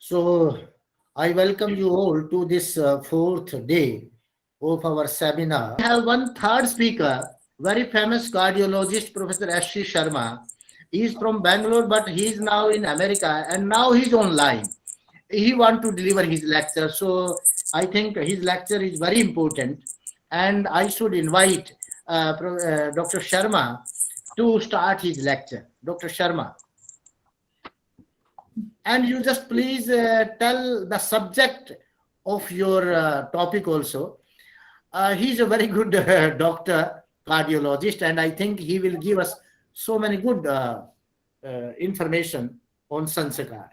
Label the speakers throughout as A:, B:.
A: So I welcome you all to this fourth day of our seminar. We have one third speaker, very famous cardiologist, Professor S.C. Sharma. He is from Bangalore, but he is now in America and now he's online. He want to deliver his lecture. So I think his lecture is very important and I should invite Dr. Sharma to start his lecture. Dr. Sharma. And you just please tell the subject of your topic also. He's a very good doctor, cardiologist, and I think he will give us so many good information on Sanskāra.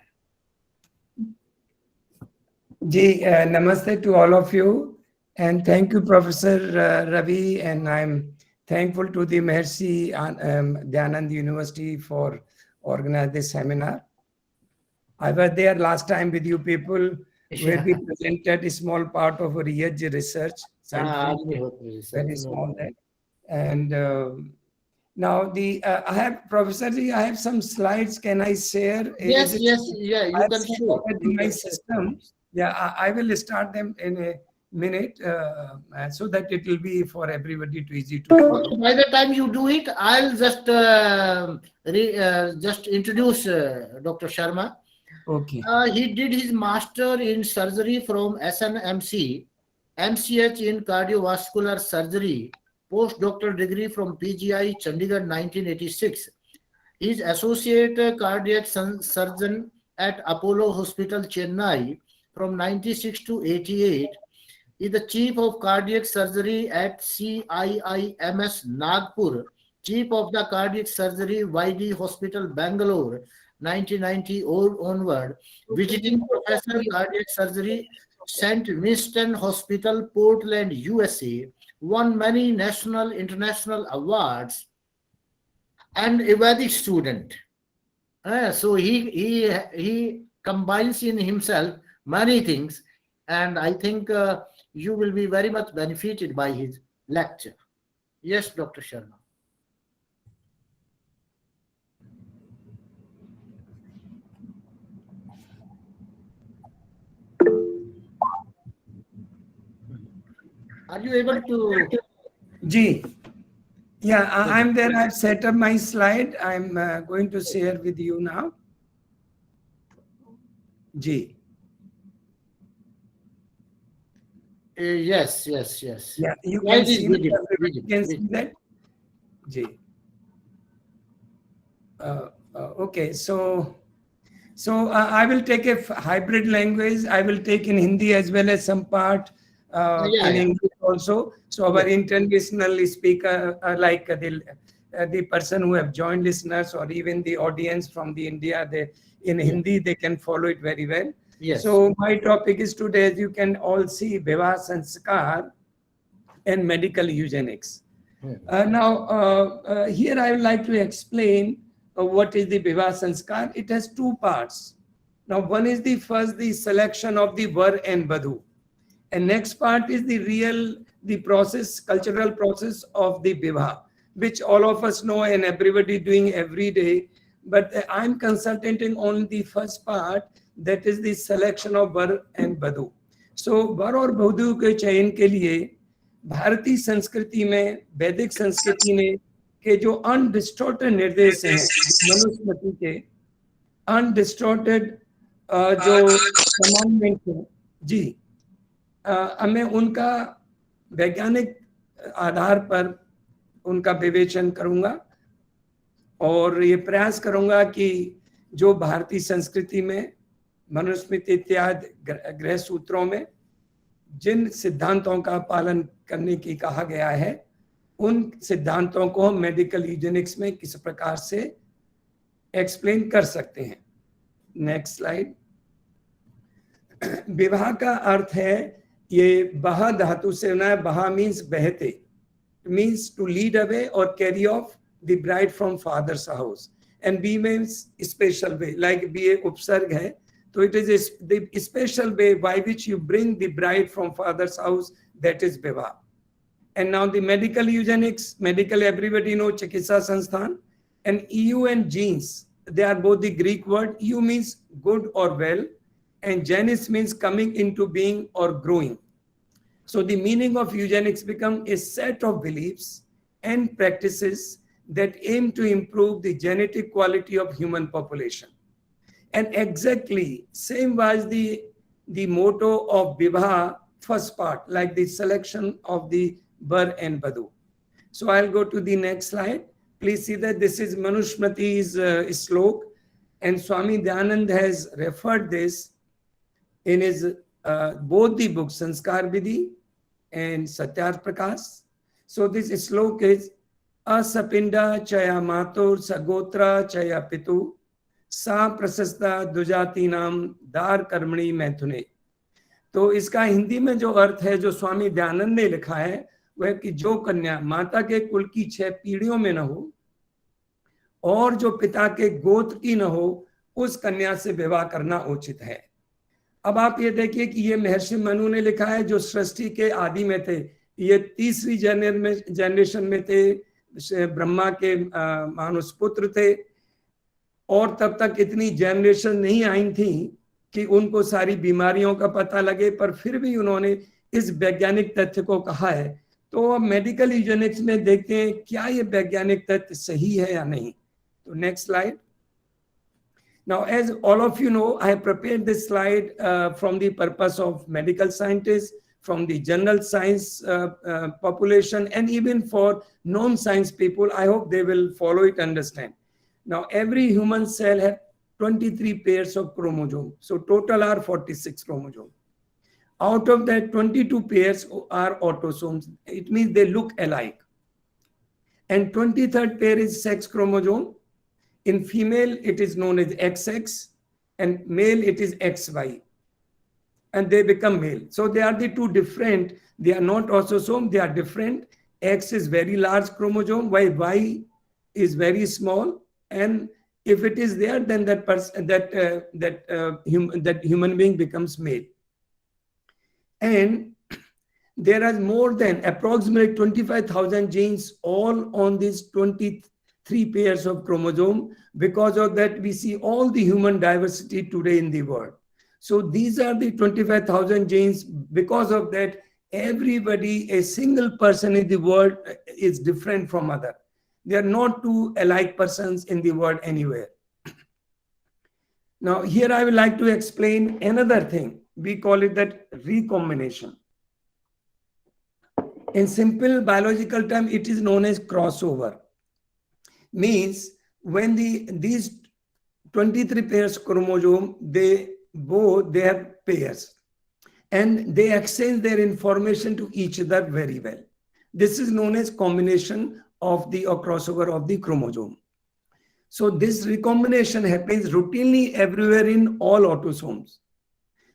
B: Ji, namaste to all of you, and thank you, Professor Ravi, and I'm thankful to the Maharshi Dayanand University for organizing this seminar. I was there last time with you people, where we presented a small part of our research. Very small there. And now I have, Professor Ji, I have some slides. Can I share?
A: Yes, yeah, you can show.
B: My system. Yeah, I will start them in a minute so that it will be for everybody too easy to follow.
A: By the time you do it, I'll just introduce Dr. Sharma.
B: Okay.
A: He did his master in surgery from SNMC, MCH in cardiovascular surgery, postdoctoral degree from PGI Chandigarh 1986. He is associate cardiac surgeon at Apollo Hospital Chennai from 96 to 88. He is the chief of cardiac surgery at CIIMS Nagpur, chief of the cardiac surgery YD Hospital Bangalore 1990 onward, visiting professor cardiac surgery St. Winston Hospital, Portland, USA, won many national, international awards, and a Vedic student. So he combines in himself many things, and I think you will be very much benefited by his lecture. Yes, Dr. Sharma. Are you able to?
B: Ji. Yeah, I'm there. I've set up my slide. I'm going to share with you now. Ji.
A: Yes.
B: Yeah, you can see that. Ji. Okay, so I will take a hybrid language. I will take in Hindi as well as some part in English also. So our international speaker, like the person who have joined listeners or even the audience from the India, in Hindi, they can follow it very well.
A: Yes.
B: So my topic is today, as you can all see, Vivāha, Sanskāra and medical eugenics. Now, here I would like to explain what is the Vivāha Sanskāra. It has two parts. Now, one is the selection of the Var and Vadhu. And next part is the process, cultural process of the Vivāha, which all of us know and everybody doing every day. But I'm concentrating on the first part, that is the selection of Var and Vadhu. So, Var और Vadhu के चयन के लिए भारतीय संस्कृति में, वैदिक संस्कृति में के जो अनडिस्टॉर्टेड निर्देश हैं मनुस्मृति के, अनडिस्टॉर्टेड जो कमांडमेंट है जी, मैं उनका वैज्ञानिक आधार पर उनका विवेचन करूंगा और ये प्रयास करूंगा कि जो भारतीय संस्कृति में मनुस्मृति इत्यादि गृह सूत्रों में जिन सिद्धांतों का पालन करने की कहा गया है, उन सिद्धांतों को हम मेडिकल यूजेनिक्स में किस प्रकार से एक्सप्लेन कर सकते हैं. Next slide. विवाह का अर्थ है, ये बहा धातु से बना है. बहा मीन्स बहते, मीन्स टू लीड अवे और carry off the bride from father's house, and बी मीन्स स्पेशल वे, लाइक बी एक उपसर्ग है, तो it is the special way by which you bring the bride from father's house, that is विवाह. And now the medical eugenics, medical everybody know Chikitsa Sansthan, and EU and genes, they are both the Greek word. EU means good or well, and genis means coming into being or growing. So the meaning of eugenics becomes a set of beliefs and practices that aim to improve the genetic quality of human population. And exactly same was the motto of Vivāha first part, like the selection of the Bar and Badu. So I'll go to the next slide. Please see that this is Manusmriti's slok, and Swami Dayanand has referred this in his both the books, Sanskar Vidhi and Satyar Prakash. So this slok is Asapinda Chaya Matur Sagotra Chaya Pitu Sa Prasasta Dujati Nam Dar Karmani Maithune. तो इसका हिंदी में जो अर्थ है जो स्वामी दयानंद ने लिखा है वह कि जो कन्या माता के कुल की 6 पीढ़ियों में न हो और जो पिता के गोत्र की न हो उस कन्या से विवाह करना उचित है। अब आप ये देखिए कि ये महर्षि मनु ने लिखा है जो सृष्टि के आदि में थे, ये तीसरी जनरेशन में थे, ब्रह्मा के मानुष पुत्र थे और तब तक इतनी जनरेशन नहीं आई थी कि उनको सारी बीमारियों का पता लगे, पर फिर भी उन्होंने इस वैज्ञानिक तथ्य को कहा है। तो अब मेडिकल यूजेनिक्स में देखते हैं क्या ये वैज्ञानिक तथ्य सही है या नहीं। तो next slide. Now, as all of you know, I have prepared this slide from the purpose of medical scientists, from the general science population, and even for non-science people. I hope they will follow it, understand. Now, every human cell has 23 pairs of chromosomes. So total are 46 chromosomes. Out of that, 22 pairs are autosomes. It means they look alike. And 23rd pair is sex chromosome. In female, it is known as XX, and male, it is XY. And they become male. So they are the two different. They are not autosome, they are different. X is very large chromosome, while Y is very small. And if it is there, then that person, that human being becomes male. And there are more than approximately 25,000 genes all on these 23 pairs of chromosome. Because of that, we see all the human diversity today in the world. So these are the 25,000 genes. Because of that, everybody, a single person in the world is different from other. There are not two alike persons in the world anywhere. Now, here I would like to explain another thing. We call it that recombination. In simple biological term, it is known as crossover. Means when these 23 pairs chromosome, they have pairs and they exchange their information to each other very well. This is known as combination of the or crossover of the chromosome. So this recombination happens routinely everywhere in all autosomes.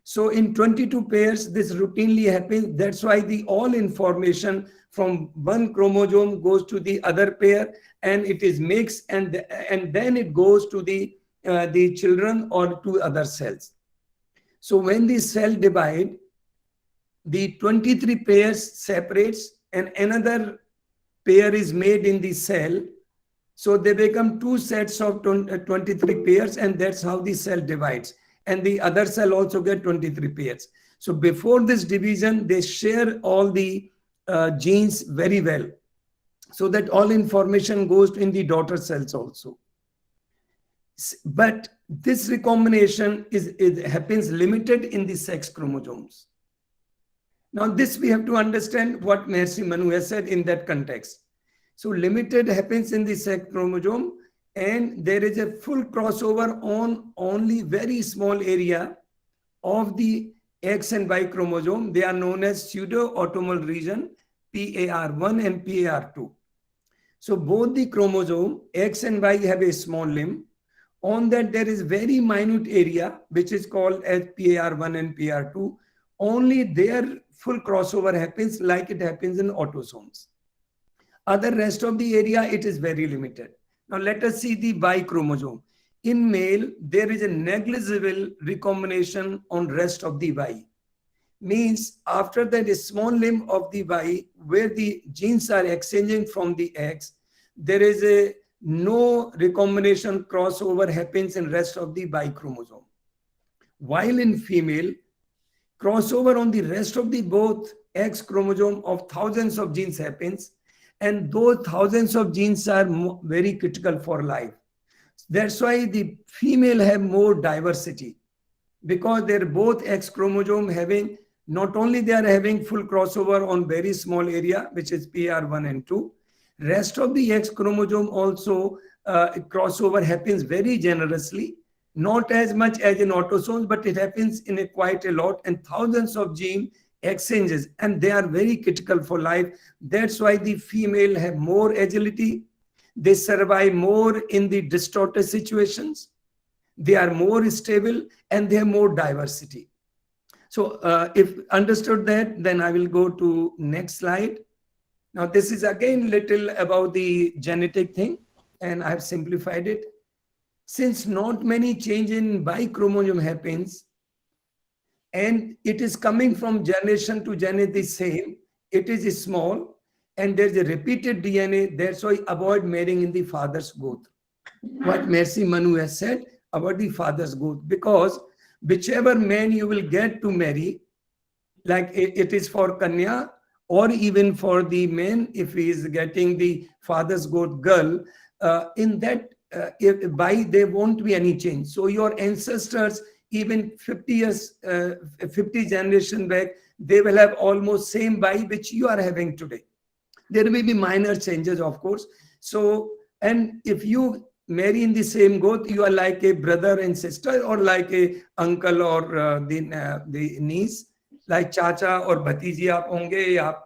B: So in 22 pairs, this routinely happens. That's why the all information from one chromosome goes to the other pair, and it is mixed, and then it goes to the children or to other cells. So when the cell divide, the 23 pairs separates, and another pair is made in the cell. So they become two sets of 23 pairs, and that's how the cell divides. And the other cell also get 23 pairs. So before this division, they share all the genes very well, so that all information goes in the daughter cells also. But this recombination happens limited in the sex chromosomes. Now this we have to understand what Maharshi Manu has said in that context. So limited happens in the sex chromosome, and there is a full crossover on only very small area of the X and Y chromosome. They are known as pseudo-autosomal region, PAR1 and PAR2. So both the chromosome, X and Y, have a small limb. On that there is very minute area which is called as PAR1 and PAR2. Only their full crossover happens like it happens in autosomes. Other rest of the area, it is very limited. Now let us see the Y chromosome. In male, there is a negligible recombination on rest of the Y. Means after that a small limb of the Y where the genes are exchanging from the X, there is a no recombination crossover happens in rest of the Y chromosome. while in female, crossover on the rest of the both X chromosome of thousands of genes happens, and those thousands of genes are very critical for life. That's why the female have more diversity, because they're both X chromosome having, not only they are having full crossover on very small area, which is PR1 and 2, rest of the X chromosome also crossover happens very generously, not as much as in autosomes, but it happens in quite a lot, and thousands of gene exchanges, and they are very critical for life. That's why the female have more agility. They survive more in the distorted situations. They are more stable, and they have more diversity. So if understood that, then I will go to next slide. Now this is again little about the genetic thing, and I've simplified it. Since not many change in Y chromosome happens, and it is coming from generation to generation the same, it is small, and there's a repeated DNA. That's why avoid marrying in the father's growth. What Maharshi Manu has said about the father's growth, because whichever man you will get to marry, like it is for Kanya, or even for the man, if he is getting the father's growth girl, in that by there won't be any change. So your ancestors, even 50 years, 50 generation back, they will have almost same by which you are having today. There may be minor changes, of course. So, and if you marry in the same growth, you are like a brother and sister, or like a uncle or the niece, like चाचा और भतीजी आप होंगे, या आप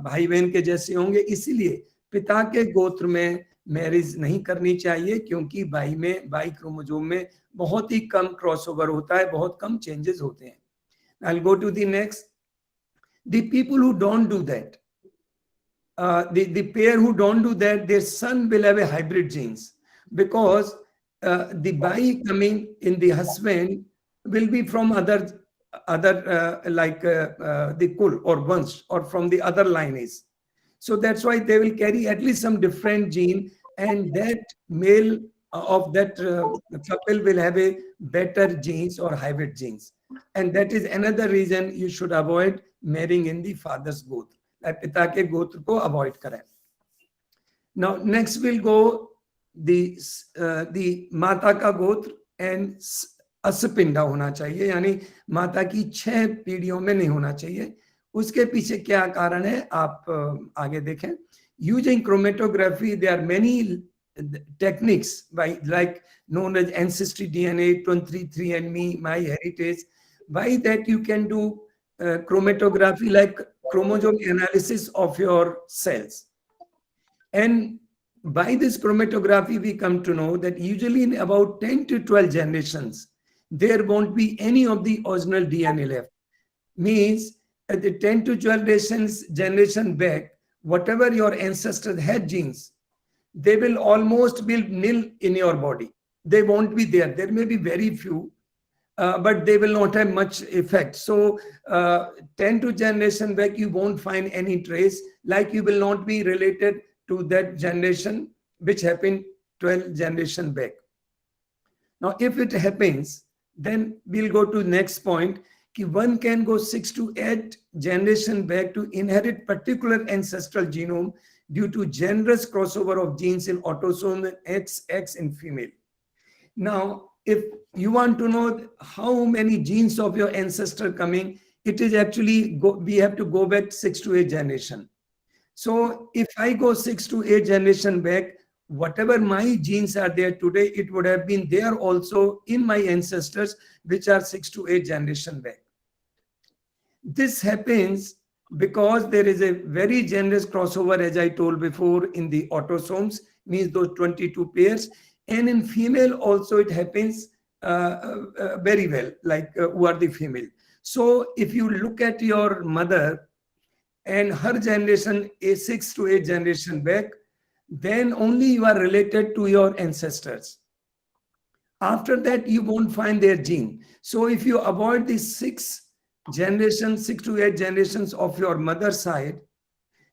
B: भाई बहन के जैसे होंगे. इसीलिए पिता के गोत्र में मैरिज नहीं करनी चाहिए, क्योंकि बाई में, बाई क्रोमोसोम में बहुत ही कम क्रॉसओवर होता है, बहुत कम चेंजेस होते हैं. I'll go to the next. The people who don't do that, the pair who don't do that, their son will have a hybrid genes, because the bai coming in the husband will be from other like the kul or vansh, or from the other lineage. So that's why they will carry at least some different gene, and that male of that couple will have a better genes or hybrid genes. And that is another reason you should avoid marrying in the father's gotra. पिता के गोत्र को avoid करें. Now next we'll go the माता का गोत्र and असपिंडा होना चाहिए, यानी माता की 6 पीढ़ियों में नहीं होना चाहिए. उसके पीछे क्या कारण है आप आगे देखें. Using chromatography, there are many techniques by like known as ancestry DNA, 23andMe, MyHeritage. By that you can do chromatography, like chromosome analysis of your cells. And by this chromatography, we come to know that usually in about 10 to 12 generations, there won't be any of the original DNA left. Means at the 10 to 12 generation back, whatever your ancestors had genes, they will almost be nil in your body. They won't be there. There may be very few, but they will not have much effect. So 10 to generation back, you won't find any trace, like you will not be related to that generation which happened 12 generation back. Now, if it happens, then we'll go to next point. One can go 6 to 8 generation back to inherit particular ancestral genome due to generous crossover of genes in autosome XX in female. Now, if you want to know how many genes of your ancestor coming, it is actually, we have to go back 6 to 8 generation. So if I go 6 to 8 generation back, whatever my genes are there today, it would have been there also in my ancestors, which are 6 to 8 generation back. This happens because there is a very generous crossover, as I told before, in the autosomes, means those 22 pairs. And in female also it happens very well, like who are the female. So if you look at your mother and her generation is 6 to 8 generation back, then only you are related to your ancestors. After that, you won't find their gene. So if you avoid the 6 to 8 generations of your mother's side,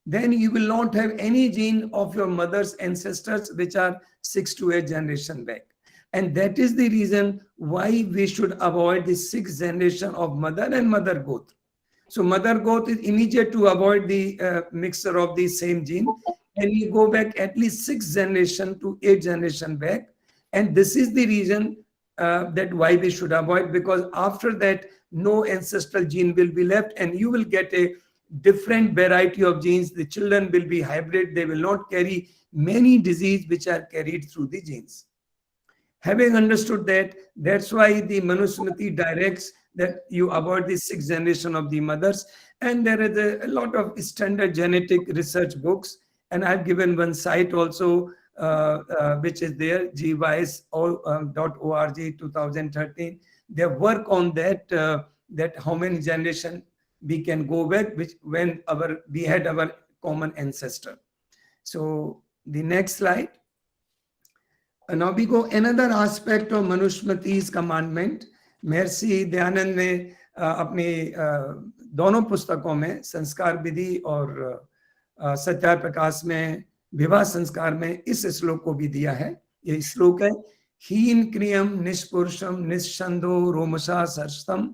B: then you will not have any gene of your mother's ancestors which are 6 to 8 generation back. And that is the reason why we should avoid the 6th generation of mother and mother growth. So mother growth is immediate to avoid the mixture of the same gene. And you go back at least 6 generation to 8 generation back. And this is the reason that why we should avoid, because after that, no ancestral gene will be left and you will get a different variety of genes. The children will be hybrid. They will not carry many diseases which are carried through the genes. Having understood that, that's why the Manusmriti directs that you avoid the 6th generation of the mothers. And there is a lot of standard genetic research books. And I've given one site also, which is there, gwise.org 2013. They work on that, that how many generations we can go back, which when we had our common ancestor. So the next slide. Now we go another aspect of Manusmriti's commandment. Maharshi Dayanand ने अपनी दोनों पुस्तकों में, संस्कार विधि और सत्यार प्रकाश में, विवाह संस्कार में इस श्लोक को भी दिया है. ये श्लोक है, हीन क्रियम निष्पुरुषम निस्छंदो रोमसा सरस्तम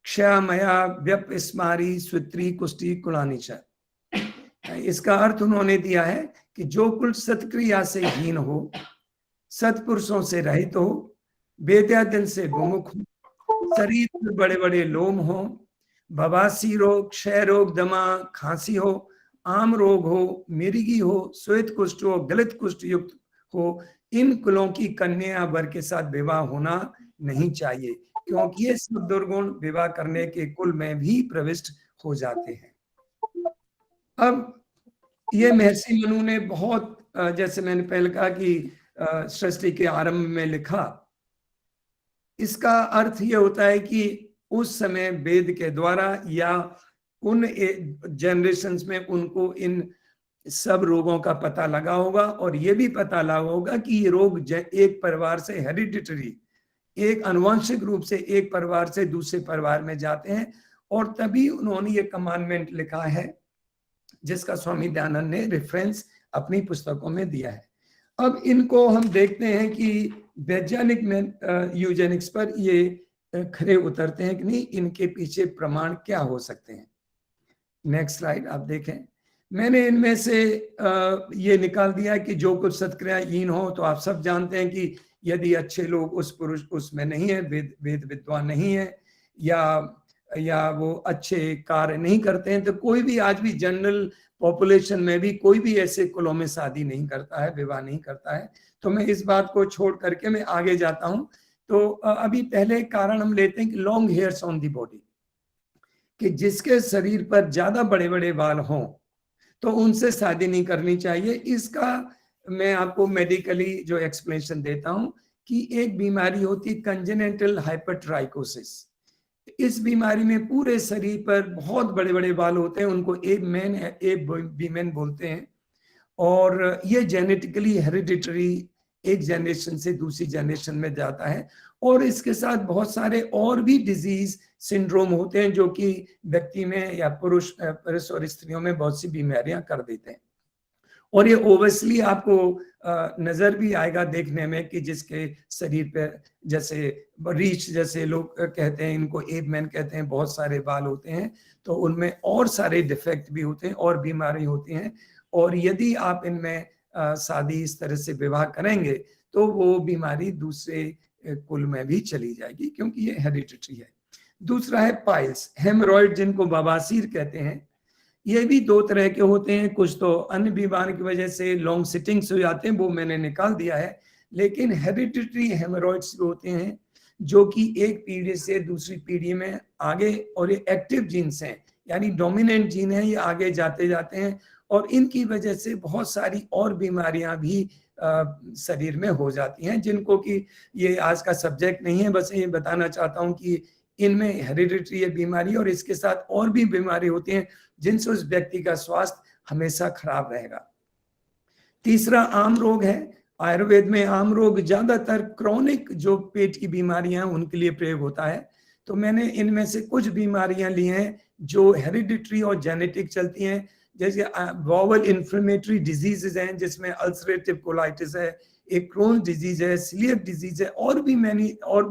B: क्षयमया व्यपस्मारी स्वित्री कुष्टि कुलानिच. इसका अर्थ उन्होंने दिया है कि जो कुल सत्क्रिया से हीन हो, सत्पुरुषों से रहित हो, वेद्याध्ययन से विमुख हो, शरीर में बड़े बड़े लोम हो, बवासीर हो, क्षय रोग, दमा, खांसी हो, आम रोग हो, मिर्गी हो, श्वेत कुष्ठ हो, गलत कुष्ठ युक्त हो, इन कुलों की कन्या वर के साथ विवाह होना नहीं चाहिए, क्योंकि ये सब दुर्गुण विवाह करने के कुल में भी प्रविष्ट हो जाते हैं. अब ये महर्षि मनु ने बहुत, जैसे मैंने पहले कहा कि सृष्टि के आरंभ में लिखा, इसका अर्थ ये होता है कि उस समय वेद के द्वारा या उन जनरेशन्स में उनको इन सब रोगों का पता लगा होगा, और ये भी पता लगा होगा कि ये रोग एक परिवार से हेरिडिटरी, एक आनुवंशिक रूप से एक परिवार से दूसरे परिवार में जाते हैं, और तभी उन्होंने ये कमांडमेंट लिखा है जिसका स्वामी दयानंद ने रेफरेंस अपनी पुस्तकों में दिया है. अब इनको हम देखते हैं कि वैज्ञानिक में यूजेनिक्स पर ये खरे उतरते हैं कि नहीं, इनके पीछे प्रमाण क्या हो सकते हैं. नेक्स्ट स्लाइड आप देखें. मैंने इनमें से ये निकाल दिया कि जो कुछ सत्क्रियाहीन हो, तो आप सब जानते हैं कि यदि अच्छे लोग उस पुरुष उसमें नहीं है, वेद विद्वान नहीं है, या वो अच्छे कार्य नहीं करते हैं, तो कोई भी आज भी जनरल पॉपुलेशन में भी कोई भी ऐसे कुलों में शादी नहीं करता है, विवाह नहीं करता है. तो मैं इस बात को छोड़ करके मैं आगे जाता हूं. तो अभी पहले कारण हम लेते हैं कि long hairs on the body, कि जिसके शरीर पर ज्यादा बड़े बड़े बाल हों तो उनसे शादी नहीं करनी चाहिए. इसका मैं आपको मेडिकली जो एक्सप्लेनेशन देता हूं कि एक बीमारी होती है कंजेनिटल हाइपरट्राइकोसिस. इस बीमारी में पूरे शरीर पर बहुत बड़े बड़े बाल होते हैं, उनको एब मैन एब वीमेन बोलते हैं, और ये जेनेटिकली हेरिडिटरी एक जनरेशन से दूसरी जनरेशन में जाता है. और इसके साथ बहुत सारे और भी डिजीज सिंड्रोम होते हैं जो कि व्यक्ति में या पुरुष और स्त्रियों में बहुत सी बीमारियां कर देते हैं. और ये ओवसली आपको नजर भी आएगा देखने में कि जिसके शरीर पे जैसे रीच जैसे लोग कहते हैं, इनको एब मैन कहते हैं, बहुत सारे बाल होते हैं, तो उनमें और सारे डिफेक्ट भी होते हैं और बीमारी होती हैं. और यदि आप इनमें शादी इस तरह से विवाह करेंगे तो वो बीमारी दूसरे कुल में भी चली जाएगी, क्योंकि ये हेरिडिटरी है. दूसरा है पाइल्स, हेमरॉइड जिनको बवासीर कहते हैं. ये भी दो तरह के होते हैं, कुछ तो अन्य बीमारी की वजह से लॉन्ग सिटिंग्स हो जाते हैं, वो मैंने निकाल दिया है. लेकिन हेरिडिटरी हेमरॉइड्स होते हैं जो कि एक पीढ़ी से दूसरी पीढ़ी में आगे, और ये एक्टिव जीन्स हैं, यानी डोमिनेंट जीन है, ये आगे जाते जाते हैं, और इनकी वजह से बहुत सारी और बीमारियां भी शरीर में हो जाती हैं, जिनको कि ये आज का सब्जेक्ट नहीं है. बस ये बताना चाहता हूं कि इनमें हेरिडिटरी है बीमारी, और इसके साथ और भी बीमारी होती हैं जिनसे उस व्यक्ति का स्वास्थ्य हमेशा खराब रहेगा. तीसरा आम रोग है. आयुर्वेद में आम रोग ज्यादातर क्रॉनिक जो पेट की बीमारियां हैं उनके लिए प्रयोग होता है. तो मैंने इनमें से कुछ बीमारियां ली हैं जो हेरिडिटरी और जेनेटिक चलती हैं, जैसे वॉवल इन्फ्लेमेटरी डिजीजेज हैं जिसमें अल्सरेटिव कोलाइटिस है, एक क्रोन डिजीज है, सीलियक डिजीज है, और भी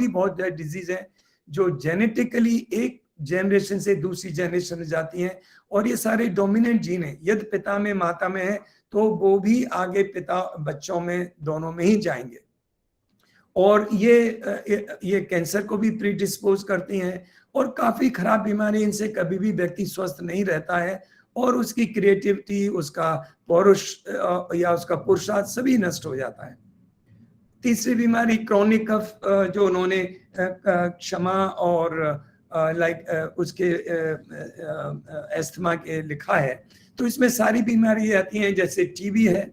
B: बहुत डिजीज है जो जेनेटिकली एक जनरेशन से दूसरी जनरेशन में जाती हैं, और ये सारे डोमिनेंट जीन है। यदि पिता में माता में है तो वो भी आगे पिता बच्चों में दोनों में ही जाएंगे, और ये कैंसर को भी प्रीडिस्पोज करती हैं, और काफी खराब बीमारी, इनसे कभी भी व्यक्ति स्वस्थ नहीं रहता है, और उसकी क्रिएटिविटी, उसका पौरुष या उसका पुरुषार्थ सभी नष्ट हो जाता है। तीसरी बीमारी क्रोनिक कफ, जो उन्होंने क्षमा और उसके एस्थमा के लिखा है, तो इसमें सारी बीमारी आती हैं। जैसे टीबी है,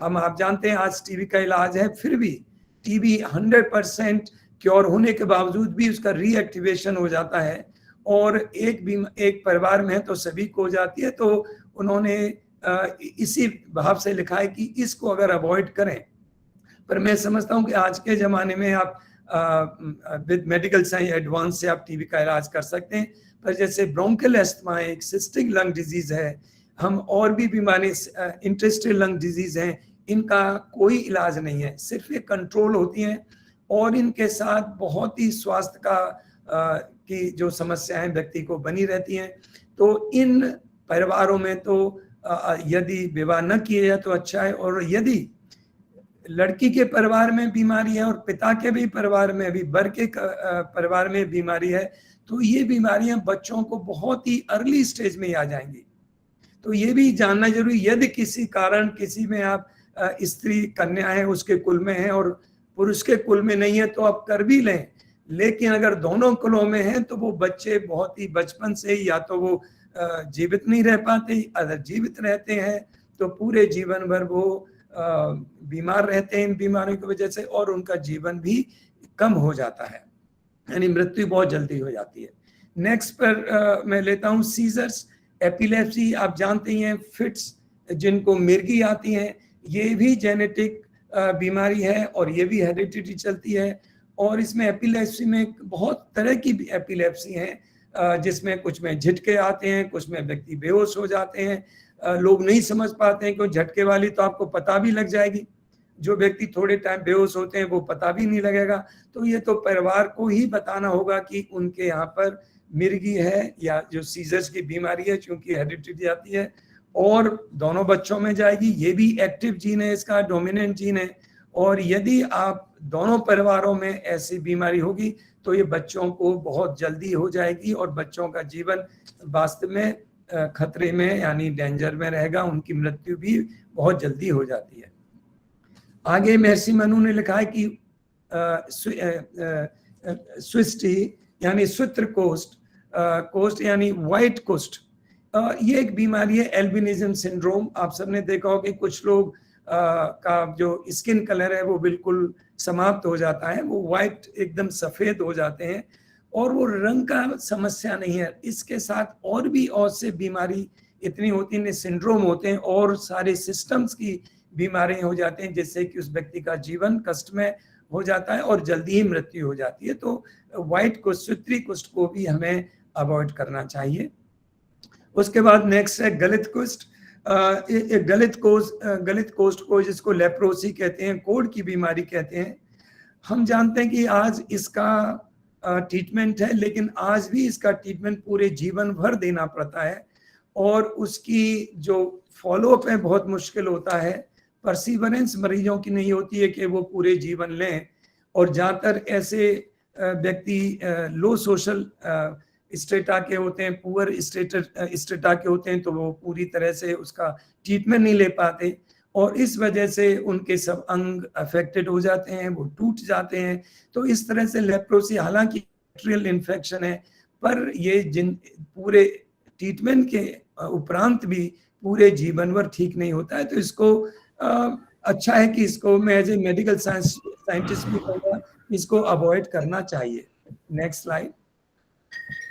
B: आप जानते हैं आज टीबी का इलाज है, फिर भी टीबी 100% क्योर होने के बावजूद भी उसका रीएक्टिवेशन हो जाता है, और एक परिवार में है तो सभी को हो जाती है। तो उन्होंने इसी भाव से लिखा है कि इसको अगर अवॉइड करें, पर मैं समझता हूं कि आज के ज़माने में आप विद मेडिकल साइंस एडवांस से आप टीबी का इलाज कर सकते हैं, पर जैसे ब्रोंकियल एस्थमा है, एक सिस्टिक लंग डिजीज है, हम और भी बीमारी इंटरेस्टियल लंग डिजीज हैं, इनका कोई इलाज नहीं है, सिर्फ ये कंट्रोल होती हैं, और इनके साथ बहुत ही स्वास्थ्य की जो समस्याएं व्यक्ति को बनी रहती हैं। तो इन परिवारों में तो यदि विवाह न किया जाए तो अच्छा है, और यदि लड़की के परिवार में बीमारी है और पिता के भी परिवार में, अभी बर के परिवार में बीमारी है, तो ये बीमारियां बच्चों को बहुत ही अर्ली स्टेज में आ जाएंगी। तो ये भी जानना जरूरी, यदि किसी कारण किसी में आप स्त्री कन्या है उसके कुल में है और पुरुष के कुल में नहीं है तो आप कर भी लें, लेकिन अगर दोनों कुलों में है तो वो बच्चे बहुत ही बचपन से ही या तो वो जीवित नहीं रह पाते, अगर जीवित रहते हैं तो पूरे जीवन भर वो बीमार रहते हैं इन बीमारियों की वजह से, और उनका जीवन भी कम हो जाता है, यानी मृत्यु बहुत जल्दी हो जाती है। नेक्स्ट पर मैं लेता हूँ सीजर्स, एपिलेप्सी, आप जानते हैं, फिट्स जिनको मिर्गी आती हैं, ये भी जेनेटिक बीमारी है और ये भी हेरिडिटी चलती है। और इसमें एपिलेप्सी में बहुत तरह की एपिलेप्सी हैं, जिसमें कुछ में झटके आते हैं, कुछ में व्यक्ति बेहोश हो जाते हैं। लोग नहीं समझ पाते हैं कि झटके वाली तो आपको पता भी लग जाएगी, जो व्यक्ति थोड़े टाइम बेहोश होते हैं वो पता भी नहीं लगेगा। तो ये तो परिवार को ही बताना होगा कि उनके यहाँ पर मिर्गी है या जो सीजर्स की बीमारी है, क्योंकि हेरिडिटी आती है और दोनों बच्चों में जाएगी। ये भी एक्टिव जीन है, इसका डोमिनेंट जीन है, और यदि आप दोनों परिवारों में ऐसी बीमारी होगी तो ये बच्चों को बहुत जल्दी हो जाएगी और बच्चों का जीवन वास्तव में खतरे में यानी डेंजर में रहेगा, उनकी मृत्यु भी बहुत जल्दी हो जाती है। आगे महर्षि मनु ने लिखा है कि स्विस्टी यानी सूत्र कोस्ट यानी व्हाइट कोस्ट, ये एक बीमारी है, एल्बिनिज्म सिंड्रोम। आप सबने देखा हो कि कुछ लोग का जो स्किन कलर है वो बिल्कुल समाप्त हो जाता है, वो व्हाइट एकदम सफेद हो जाते हैं, और वो रंग का समस्या नहीं है, इसके साथ और भी और से बीमारी इतनी होती है, सिंड्रोम होते हैं और सारे सिस्टम्स की बीमारियां हो जाते हैं, जिससे कि उस व्यक्ति का जीवन कष्टमय हो जाता है और जल्दी ही मृत्यु हो जाती है। तो व्हाइट कुष्ठ, सूत्री कुष्ठ को भी हमें अवॉइड करना चाहिए। उसके बाद नेक्स्ट है गलित कुष्ठ। गलित कोष्ठ को जिसको लेप्रोसी कहते हैं, कोढ़ की बीमारी कहते हैं। हम जानते हैं कि आज इसका ट्रीटमेंट है, लेकिन आज भी इसका ट्रीटमेंट पूरे जीवन भर देना पड़ता है, और उसकी जो फॉलोअप है बहुत मुश्किल होता है। परसिवरेंस मरीजों की नहीं होती है कि वो पूरे जीवन लें, और ज़्यादातर ऐसे व्यक्ति लो सोशल स्टेटा के होते हैं, पुअर स्टेटा के होते हैं, तो वो पूरी तरह से उसका ट्रीटमेंट नहीं ले पाते, और इस वजह से उनके सब अंग अफेक्टेड हो जाते हैं, वो टूट जाते हैं। तो इस तरह से लेप्रोसी हालांकि बैक्टीरियल इन्फेक्शन है, पर ये पूरे ट्रीटमेंट के उपरांत भी पूरे जीवन भर ठीक नहीं होता है। तो इसको अच्छा है कि इसको मैं एज ए मेडिकल साइंटिस्ट भी कहूँगा, इसको अवॉइड करना चाहिए। Next slide.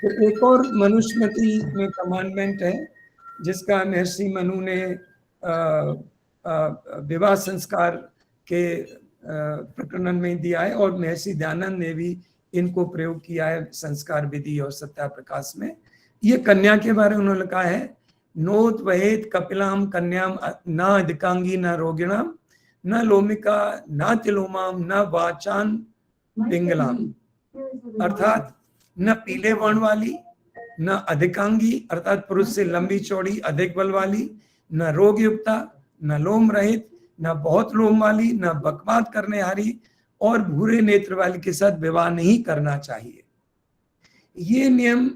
B: तो एक और मनुस्मृति में कमांडमेंट है जिसका महर्षि मनु ने विवाह संस्कार के प्रकरण में दिया है, और महर्षि दयानंद ने भी इनको प्रयोग किया है संस्कार विधि और सत्याप्रकाश में। ये कन्या के बारे में उन्होंने कहा है, नोत वहेत कपिलाम कन्याम न अधिकांगी न रोगिणाम न लोमिका, न तिलोमाम, न वाचान पिंगलाम, अर्थात न पीले वर्ण वाली, न अधिकांगी अर्थात पुरुष से लंबी चौड़ी अधिक बल वाली, न रोग युक्ता, न लोम रहित, न बहुत लोम वाली, न बकवाद करने हारी और भूरे नेत्र वाली के साथ विवाह नहीं करना चाहिए। ये नियम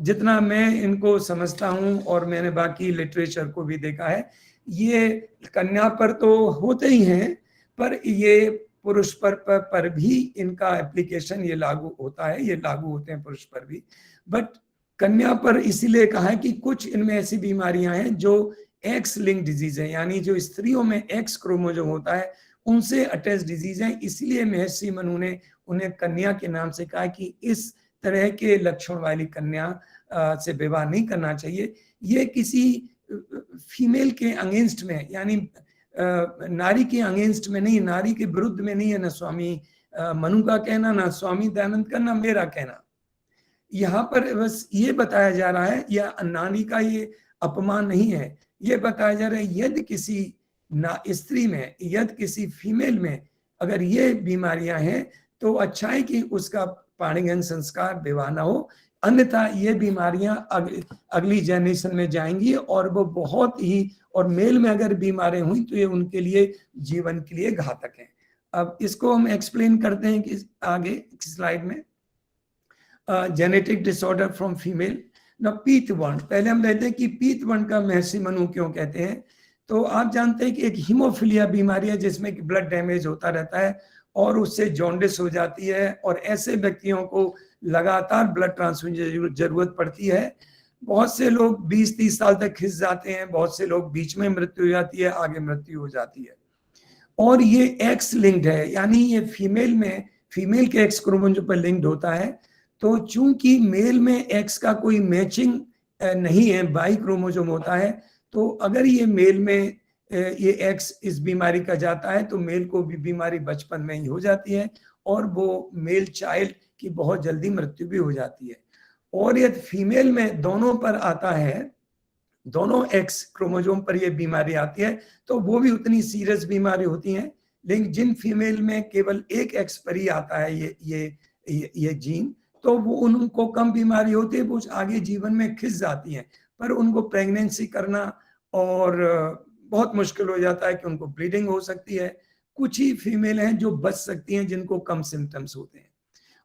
B: जितना मैं इनको समझता हूं और मैंने बाकी लिटरेचर को भी देखा है, ये कन्या पर तो होते ही हैं, पर ये पुरुष पर भी इनका एप्लीकेशन ये लागू होता है, ये लागू होते हैं पुरुष पर भी। बट कन्या पर इसीलिए कहा है कि कुछ इनमें ऐसी बीमारियां हैं जो एक्स लिंक डिजीज है, यानी जो स्त्रियों में एक्स क्रोमोसोम होता है उनसे अटैच डिजीज है। इसलिए महर्षि मनु ने उन्हें कन्या के नाम से कहा कि इस तरह के लक्षण वाली कन्या से विवाह नहीं करना चाहिए। ये किसी फीमेल के अगेंस्ट में, यानी नारी के अगेंस्ट में नहीं, नारी के विरुद्ध में नहीं है, ना स्वामी मनु का कहना, ना स्वामी दयानंद का, ना मेरा कहना। यहाँ पर बस ये बताया जा रहा है, यह नारी का ये अपमान नहीं है, ये बताया जा रहा है यदि किसी स्त्री में, यदि किसी फीमेल में अगर ये बीमारियां हैं तो अच्छा है कि उसका पाणिग्रहण संस्कार विवाह ना हो, अन्यथा ये बीमारियां अगली जनरेशन में जाएंगी और वो बहुत ही, और मेल में अगर बीमारियां हुई तो ये उनके लिए जीवन के लिए घातक है। अब इसको हम एक्सप्लेन करते हैं कि आगे स्लाइड में। Genetic disorder from female. ना पीत वर्ण, पहले हम लेते हैं कि पीत वर्ण का महर्षि मनु क्यों कहते हैं। तो आप जानते हैं कि एक हीमोफीलिया बीमारी है जिसमें कि ब्लड डैमेज होता रहता है और उससे जॉन्डिस हो जाती है, और ऐसे व्यक्तियों को लगातार ब्लड ट्रांसफ्यूजन जरूरत पड़ती है। बहुत से लोग 20-30 साल तक खिंच जाते हैं, बहुत से लोग बीच में मृत्यु हो जाती है, आगे मृत्यु हो जाती है। और ये एक्स लिंक्ड है, यानी ये फीमेल में, फीमेल के एक्स क्रोमोसोम पर लिंक्ड होता है। तो चूंकि मेल में एक्स का कोई मैचिंग नहीं है, बाई क्रोमोसोम होता है, तो अगर ये मेल में ये एक्स इस बीमारी का जाता है तो मेल को भी बीमारी बचपन में ही हो जाती है और वो मेल चाइल्ड की बहुत जल्दी मृत्यु भी हो जाती है। और यदि फीमेल में दोनों पर आता है, दोनों एक्स क्रोमोसोम पर ये बीमारी आती है, तो वो भी उतनी सीरियस बीमारी होती है। लेकिन जिन फीमेल में केवल एक एक्स पर ही आता है ये जीन, तो वो उनको कम बीमारी होती है, वो आगे जीवन में खिंच जाती हैं, पर उनको प्रेगनेंसी करना और बहुत मुश्किल हो जाता है कि उनको ब्लीडिंग हो सकती है। कुछ ही फीमेल हैं जो बच सकती हैं जिनको कम सिम्टम्स होते हैं,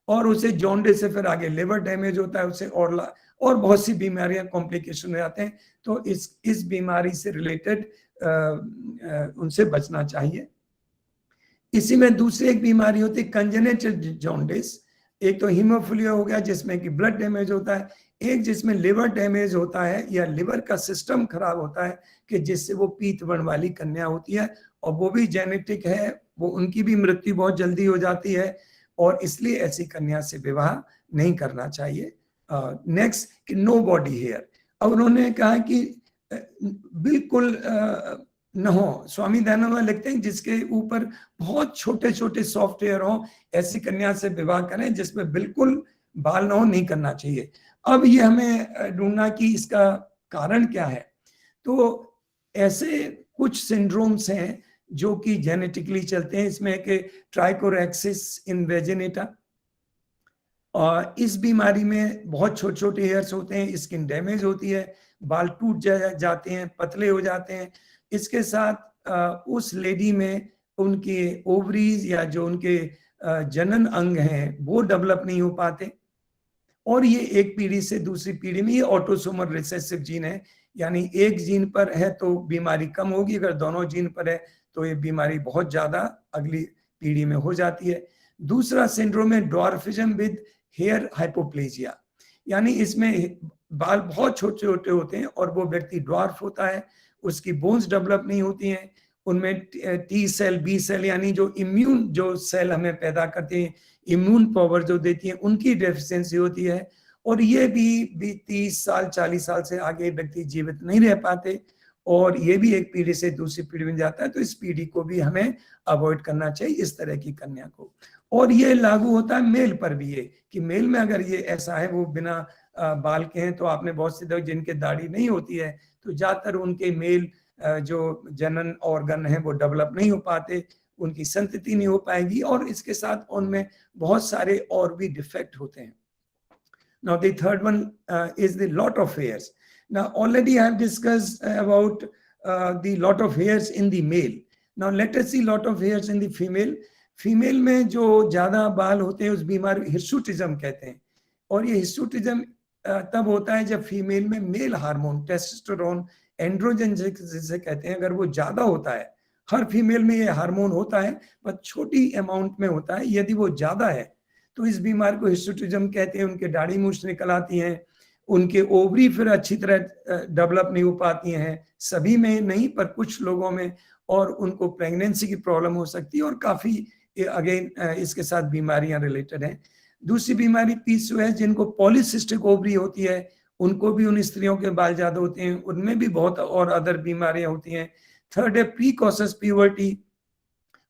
B: और उसे जॉन्डिस से फिर आगे लिवर डैमेज होता है, उसे और बहुत सी बीमारियां कॉम्प्लिकेशन हो जाते हैं। तो इस बीमारी से रिलेटेड उनसे बचना चाहिए। इसी में दूसरी एक बीमारी होती है कंजेनिटल जॉन्डिस। एक तो हीमोफीलिया हो गया जिसमें कि ब्लड डैमेज होता है, एक जिसमें लिवर डैमेज होता है या लिवर का सिस्टम खराब होता है कि जिससे वो पीत वर्ण वाली कन्या होती है, और वो भी जेनेटिक है, वो उनकी भी मृत्यु बहुत जल्दी हो जाती है, और इसलिए ऐसी कन्या से विवाह नहीं करना चाहिए। नेक्स्ट कि नो बॉडी हेयर। अब उन्होंने कहा कि बिल्कुल न हो, स्वामी दयानंद लिखते हैं जिसके ऊपर बहुत छोटे छोटे सॉफ्टवेयर हो, ऐसी कन्या से विवाह करें जिसमें बिल्कुल बाल न हो, नहीं करना चाहिए। अब ये हमें ढूंढना कि इसका कारण क्या है। तो ऐसे कुछ सिंड्रोम्स हैं जो कि जेनेटिकली चलते हैं, इसमें एक ट्राइकोरेक्सिस इनवेजिनेटा, और इस बीमारी में बहुत छोटे छोटे हेयर्स होते हैं, स्किन डैमेज होती है, बाल टूट जाते हैं, पतले हो जाते हैं। इसके साथ उस लेडी में उनके ओवरीज या जो उनके जनन अंग हैं वो डेवलप नहीं हो पाते, और ये एक पीढ़ी से दूसरी पीढ़ी में, ये ऑटोसोमल रिसेसिव जीन है, यानी एक जीन पर है तो बीमारी कम होगी, अगर दोनों जीन पर है तो ये बीमारी बहुत ज्यादा अगली पीढ़ी में हो जाती है। दूसरा सिंड्रोम है ड्वार्फिज्म विद हेयर हाइपोप्लेजिया, यानी इसमें बाल बहुत छोटे छोटे होते हैं और वो व्यक्ति ड्वार्फ होता है, उसकी बोन्स डेवलप नहीं होती हैं, उनमें टी सेल, बी सेल, यानी जो इम्यून जो सेल हमें पैदा करते हैं, इम्यून पावर जो देती है, उनकी डेफिशिएंसी होती है, और ये भी 30 साल 40 साल से आगे व्यक्ति जीवित नहीं रह पाते, और ये भी एक पीढ़ी से दूसरी पीढ़ी में जाता है। तो इस पीढ़ी को भी हमें अवॉइड करना चाहिए, इस तरह की कन्या को। और ये लागू होता है मेल पर भी, ये कि मेल में अगर ये ऐसा है, वो बिना बाल के हैं, तो आपने बहुत से लोग जिनके दाढ़ी नहीं होती है, तो ज्यादातर उनके मेल जो जनन ऑर्गन है वो डेवलप नहीं हो पाते, उनकी संतति नहीं हो पाएगी, और इसके साथ उनमें बहुत सारे और भी डिफेक्ट होते हैं. Now the third one is the lot of hairs. Now already I have discussed about the lot of hairs in the male. Now let us see lot of hairs in the female. Female में जो ज्यादा बाल होते हैं उस बीमारी hirsutism कहते हैं, और ये हिर्सुटिज्म तब होता है जब फीमेल में मेल हार्मोन टेस्टोस्टेरोन एंड्रोजन जिसे कहते हैं, अगर वो ज्यादा होता है, हर फीमेल में ये हार्मोन होता है पर छोटी अमाउंट में होता है, यदि वो ज्यादा है तो इस बीमारी को हिर्सुटिज्म कहते हैं. उनके दाढ़ी मूछ निकल आती हैं, उनके ओवरी फिर अच्छी तरह डेवलप नहीं हो पाती हैं, सभी में नहीं पर कुछ लोगों में, और उनको प्रेगनेंसी की प्रॉब्लम हो सकती है, और काफी अगेन इसके साथ बीमारियां रिलेटेड हैं. दूसरी बीमारी PCOS, जिनको पॉलीसिस्टिक ओवरी होती है, उनको भी उन स्त्रियों के बाल ज्यादा होते हैं, उनमें भी बहुत और अदर बीमारियां होती हैं. थर्ड है प्रीकॉशस प्यूबर्टी.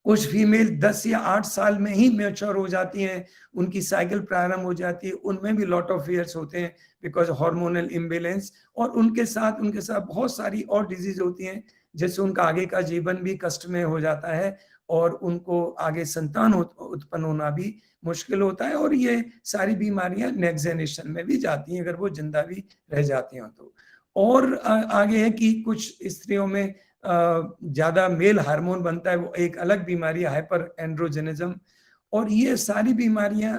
B: कुछ फीमेल 10 या 8 साल में ही मैच्योर हो जाती हैं, उनकी साइकिल प्रारंभ हो जाती है, उनमें भी लॉट ऑफ हेयर्स होते हैं बिकॉज हार्मोनल इम्बैलेंस, और उनके साथ बहुत सारी और डिजीज होती हैं, जैसे उनका आगे का जीवन भी कष्ट में हो जाता है, और उनको आगे संतान उत्पन्न होना भी मुश्किल होता है, और ये सारी बीमारियां नेक्स्ट जनरेशन में भी जाती हैं अगर वो जिंदा भी रह जाती हैं तो. और आगे है कि कुछ स्त्रियों में ज्यादा मेल हार्मोन बनता है, वो एक अलग बीमारी है हाइपर एंड्रोजेनिज्म, और ये सारी बीमारियां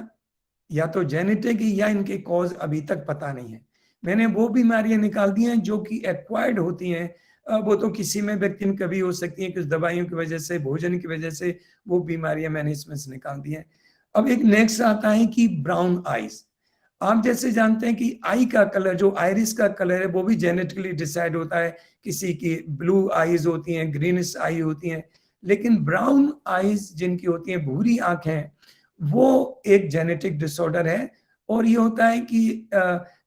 B: या तो जेनेटिक या इनके कॉज अभी तक पता नहीं है. मैंने वो बीमारियां निकाल दी हैं जो कि एक्वायर्ड होती हैं, वो तो किसी में व्यक्ति में कभी हो सकती है, कुछ दवाइयों की वजह से, भोजन की वजह से, वो बीमारियां मैंने इसमें से निकाल दी हैं. अब एक नेक्स्ट आता है कि ब्राउन आईज. आप जैसे जानते हैं कि आई का कलर, जो आयरिस का कलर है, वो भी जेनेटिकली डिसाइड होता है. किसी की ब्लू आईज होती हैं, ग्रीनिश आई होती हैं, लेकिन ब्राउन आईज जिनकी होती हैं, भूरी आंखें, वो एक जेनेटिक डिसऑर्डर है. और ये होता है कि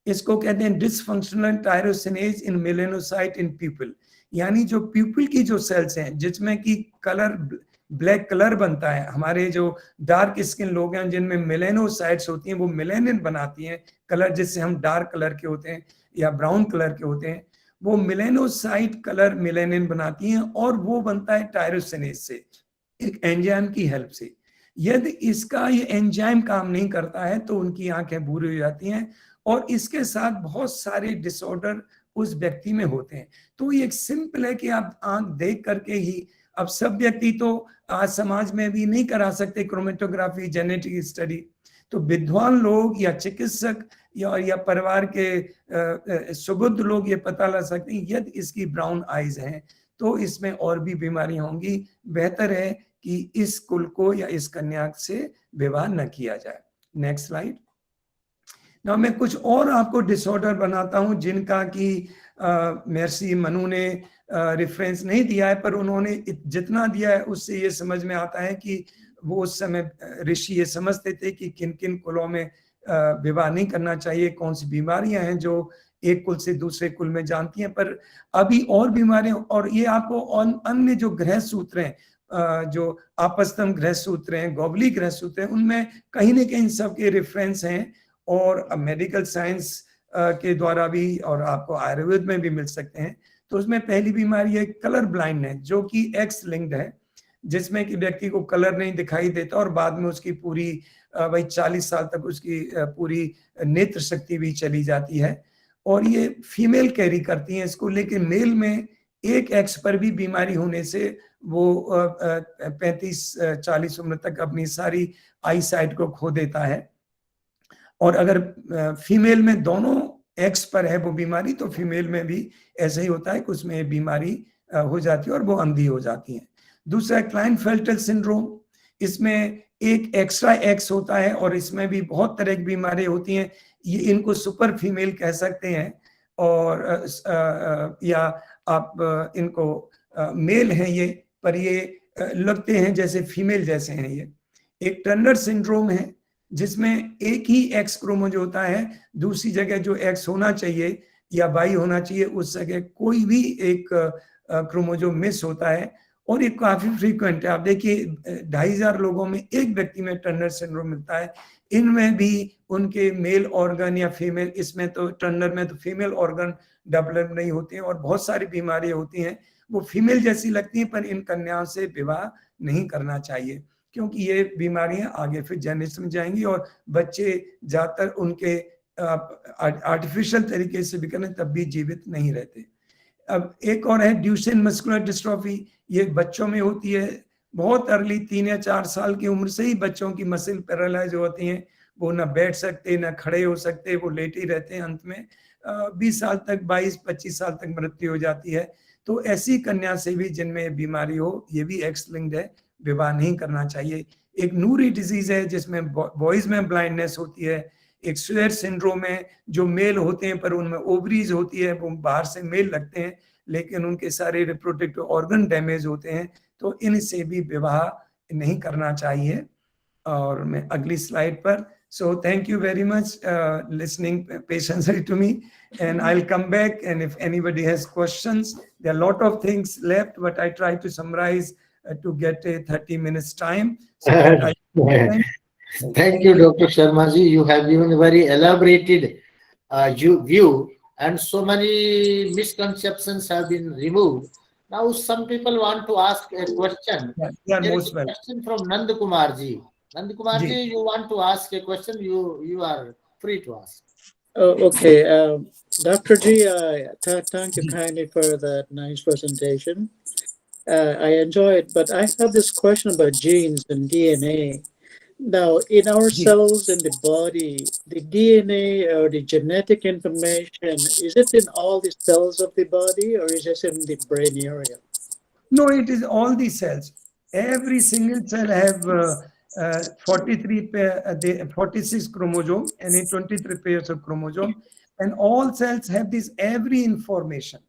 B: इसको कहते हैं dysfunctional tyrosinase in melanocyte in people, यानी जो पीपल की जो सेल्स हैं जिसमें कि कलर ब्लैक कलर बनता है, हमारे जो डार्क स्किन लोग हैं जिनमें मेलेनोसाइट्स होती हैं, वो मेलेनिन बनाती हैं कलर, जिससे हम डार्क कलर के होते हैं या ब्राउन कलर के होते हैं, वो मेलेनोसाइट कलर मेलेनिन बनाती हैं, और वो बनता है टायरोसिनेज से, एक एंजाइम की हेल्प से. यदि इसका ये एंजाइम काम नहीं करता है तो उनकी आंखें भूरी हो जाती हैं, और इसके साथ बहुत सारे डिसऑर्डर उस व्यक्ति में होते हैं. तो ये एक सिंपल है कि आप आंख देख करके ही, अब सब व्यक्ति तो आज समाज में भी नहीं करा सकते क्रोमेटोग्राफी जेनेटिक स्टडी, तो विद्वान लोग या चिकित्सक या परिवार के सुबुद्ध लोग ये पता लगा सकते हैं यदि इसकी ब्राउन आईज हैं तो इसमें और भी बीमारियां होंगी, बेहतर है कि इस कुल को या इस कन्या से विवाह न किया जाए. Next slide. ना मैं कुछ और आपको डिसऑर्डर बनाता हूं जिनका कि महर्षि मनु ने रेफरेंस नहीं दिया है, पर उन्होंने जितना दिया है उससे ये समझ में आता है कि वो उस समय ऋषि ये समझते थे कि किन किन कुलों में विवाह नहीं करना चाहिए, कौन सी बीमारियां हैं जो एक कुल से दूसरे कुल में जानती हैं. पर अभी और बीमारियां, और ये आपको अन्य जो ग्रह सूत्र हैं, जो आपस्तम ग्रह सूत्र हैं, गौबली ग्रह सूत्र हैं, उनमें कहीं ना कहीं सबके रेफरेंस हैं, और मेडिकल साइंस के द्वारा भी, और आपको आयुर्वेद में भी मिल सकते हैं. तो उसमें पहली बीमारी है कलर ब्लाइंडनेस, जो कि एक्स लिंक्ड है, जिसमें कि व्यक्ति को कलर नहीं दिखाई देता, और बाद में उसकी पूरी वही 40 साल तक उसकी पूरी नेत्र शक्ति भी चली जाती है, और ये फीमेल कैरी करती हैं इसको. लेकिन मेल में एक एक्स पर भी बीमारी होने से वो 35-40 उम्र तक अपनी सारी आई साइट को खो देता है. और अगर फीमेल में दोनों एक्स पर है वो बीमारी, तो फीमेल में भी ऐसा ही होता है कि उसमें बीमारी हो जाती है और वो अंधी हो जाती है. दूसरा क्लाइनफेल्टर सिंड्रोम, इसमें एक एक्स्ट्रा एक्स होता है, और इसमें भी बहुत तरह की बीमारी होती हैं. ये इनको सुपर फीमेल कह सकते हैं, और या आप इनको मेल हैं ये, पर ये लगते हैं जैसे फीमेल जैसे हैं. ये एक टर्नर सिंड्रोम है जिसमें एक ही एक्स क्रोमोजोम होता है, दूसरी जगह जो एक्स होना चाहिए या वाई होना चाहिए उस जगह कोई भी एक क्रोमोजोम मिस होता है, और ये काफी फ्रीक्वेंट है. आप देखिए 2500 लोगों में एक व्यक्ति में टर्नर सिंड्रोम मिलता है. इनमें भी उनके मेल ऑर्गन या फीमेल, इसमें तो टर्नर में तो फीमेल ऑर्गन डेवलप नहीं होते हैं, और बहुत सारी बीमारियां होती हैं, वो फीमेल जैसी लगती हैं, पर इन कन्याओं से विवाह नहीं करना चाहिए, क्योंकि ये बीमारियां आगे फिर जनरेशन में जाएंगी और बच्चे ज्यादातर उनके आर्टिफिशियल तरीके से भी करें तब भी जीवित नहीं रहते। अब एक और है ड्यूशेन मस्कुलर डिस्ट्रॉफी, ये बच्चों में होती है बहुत अर्ली, 3 या 4 साल की उम्र से ही बच्चों की मसल पैरालाइज होती हैं, वो ना बैठ सकते ना खड़े हो सकते, वो लेटे ही रहते हैं, अंत में 20 साल तक 22-25 साल तक मृत्यु हो जाती है। तो ऐसी कन्या से भी जिनमें बीमारी हो, ये भी एक्स लिंक्ड है, विवाह नहीं करना चाहिए। एक नूरी डिजीज है जिसमें बॉयज में ब्लाइंडनेस होती है, एक स्वेयर सिंड्रोम है जो मेल होते हैं पर उनमें ओवरीज होती है, वो बाहर से मेल लगते हैं लेकिन उनके सारे रिप्रोडक्टिव ऑर्गन डैमेज होते हैं, तो इनसे भी विवाह नहीं करना चाहिए। और मैं अगली स्लाइड पर, so thank you very much listening patiently to me, and I'll come back, and if anybody has questions, there are a lot of things left but I try to summarize to get a 30 minutes time, so that I
A: Thank you, Dr. Sharma ji. You have given a very elaborated view, and so many misconceptions have been removed. Now, some people want to ask a question.
B: Yeah, you are
A: There is
B: most
A: a
B: welcome.
A: question from Nand Kumar ji. Nand Kumar
B: Ji.
A: ji, you want to ask a question? You are free to ask.
C: Oh, okay. Dr. G, thank you kindly for that nice presentation. I enjoy it, but I have this question about genes and DNA. Now, in our cells in the body, the DNA or the genetic information, is it in all the cells of the body or is it in the brain area?
B: No, it is all the cells. Every single cell have 46 chromosome and 23 pairs of chromosome, and all cells have this every information.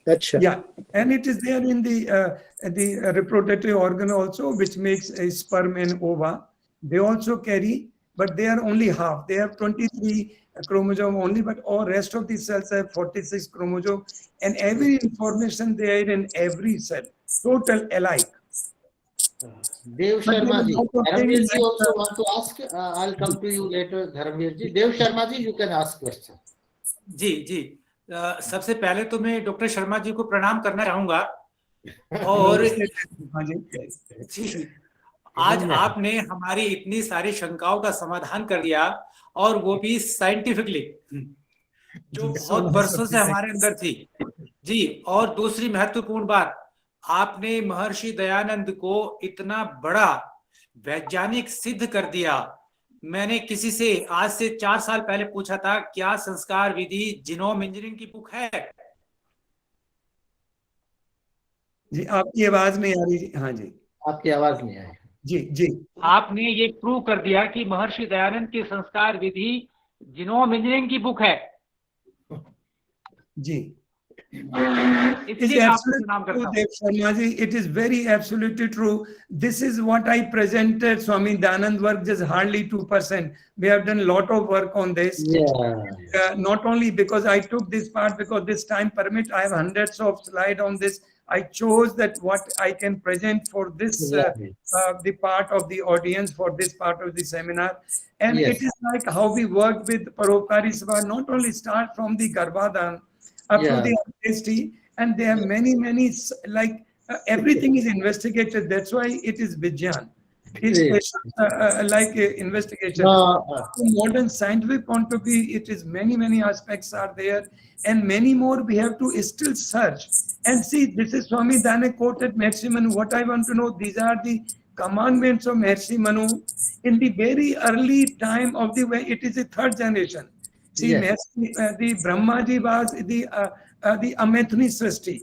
C: Gotcha.
B: Yeah, and it is there in the reproductive organ also, which makes a sperm and ova. They also carry, but they are only half. They have 23 chromosome only, but all rest of the cells have 46 chromosome, and every information there in every cell, total alike.
A: Dev
B: But
A: Sharma ji,
B: there are a lot of
A: Dharamveer
B: things
A: ji
B: like,
A: also want to ask. I'll come to you later, Dharamveer ji. Dev Sharma ji, you can ask question.
D: जी जी, सबसे पहले तो मैं doctor Sharma ji को प्रणाम करना चाहूंगा। और जी, आज आपने हमारी इतनी सारी शंकाओं का समाधान कर दिया, और वो भी साइंटिफिकली, जो बहुत बरसों से हमारे अंदर थी। जी, और दूसरी महत्वपूर्ण बात, आपने महर्षि दयानंद को इतना बड़ा वैज्ञानिक सिद्ध कर दिया। मैंने किसी से आज से 4 साल पहले पूछा था, क्या संस्कार विधि जीनोम इंजीनियरिंग की बुक है?
B: जी, आपकी आवाज नहीं आ रही। हाँ जी,
A: आपकी आवाज नहीं आई।
B: जी जी,
D: आपने ये प्रूव कर दिया कि महर्षि दयानंद की संस्कार विधि जीनोम इंजीनियरिंग की बुक है।
B: जी,
D: इसलिए मैं आपको प्रणाम करता हूं।
B: Dev Sharma ji, it is very absolutely true. This is what I presented. Swami Dayanand work just hardly 2%. We have done a lot of work on this.
A: Yeah.
B: Not only because I took this part, because this time permit, I have hundreds of slides on this. I chose that what I can present for this, the part of the audience, for this part of the seminar. And
A: Yes.
B: it is like how we work with Paropkari Sabha, not only start from the Garbhadan up to the honesty, and there are many, like everything is investigated. That's why it is Vijnan. It's like investigation. From modern scientific point of view, it is many aspects are there, and many more we have to still search. And see, this is Swami Dayanand quoted Maharshi Manu. What I want to know, these are the commandments of Maharshi Manu in the very early time of the way. It is the 3rd generation. See, the Brahmaji was the Amethuni Srishti.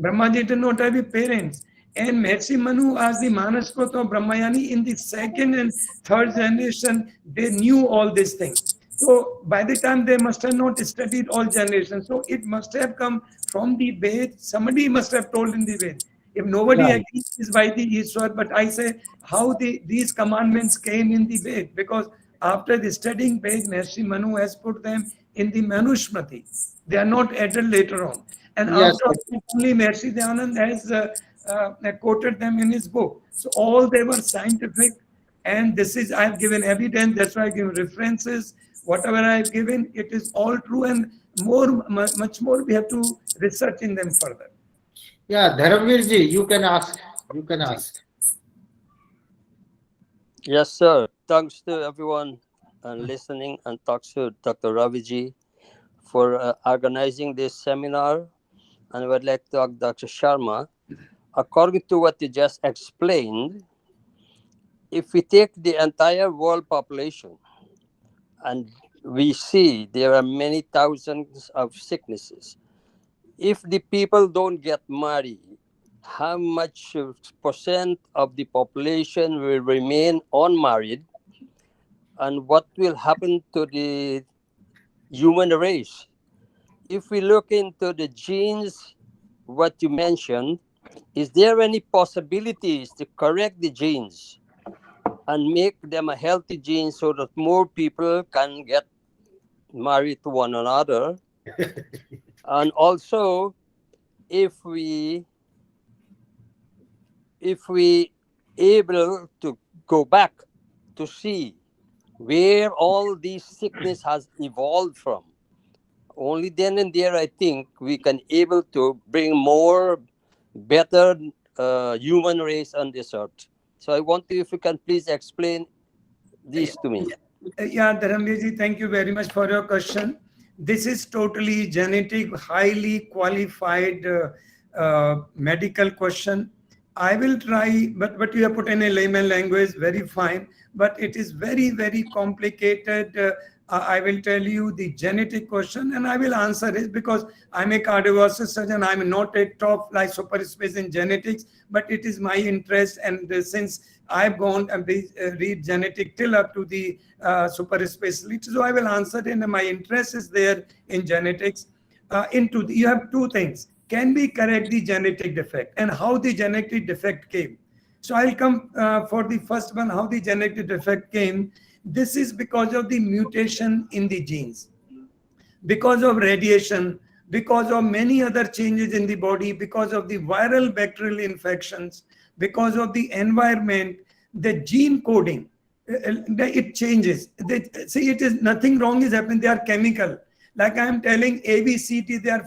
B: Brahmaji did not have parents. And Maharshi Manu as the Manasprat of Brahmayani in the 2nd and 3rd generation, they knew all these things. So by the time they must have not studied all generations. So it must have come from the Ved. Somebody must have told in the Ved. If nobody agrees, is by the Ishwar. But I say how these commandments came in the Ved, because after the studying Ved, Maharshi Manu has put them in the Manusmriti. They are not added later on. And after only Maharshi Dayanand has quoted them in his book. So all they were scientific, and this is, I have given evidence, that's why I give references. Whatever I've given, it is all true, and much more we have to research in them further.
A: Yeah, Dharamveer ji, you can ask. You can ask.
E: Yes, sir. Thanks to everyone listening, and thanks to Dr. Raviji for organizing this seminar. And I would like to ask Dr. Sharma, according to what you just explained, if we take the entire world population and we see there are many thousands of sicknesses, if the people don't get married, how much percent of the population will remain unmarried, and what will happen to the human race? If we look into the genes, what you mentioned, is there any possibilities to correct the genes and make them a healthy gene so that more people can get married to one another? And also, if we able to go back to see where all these sickness has evolved from, only then and there I think we can able to bring more better human race on this earth. So I want you, if you can please explain this to me.
B: Yeah, Dharamveer, thank you very much for your question. This is totally genetic, highly qualified medical question. I will try, but you have put in a layman language, very fine, but it is very, very complicated. I will tell you the genetic question, and I will answer it because I'm a cardiovascular surgeon. I'm not a top like super space in genetics, but it is my interest. And since I've gone and read genetic till up to the super specialty, so I will answer it. And my interest is there in genetics. You have two things. Can we correct the genetic defect, and how the genetic defect came? So I'll come for the first one, how the genetic defect came. This is because of the mutation in the genes, because of radiation, because of many other changes in the body, because of the viral bacterial infections, because of the environment, the gene coding, it changes. See, it is nothing wrong is happening. They are chemical. Like I am telling ABCD, there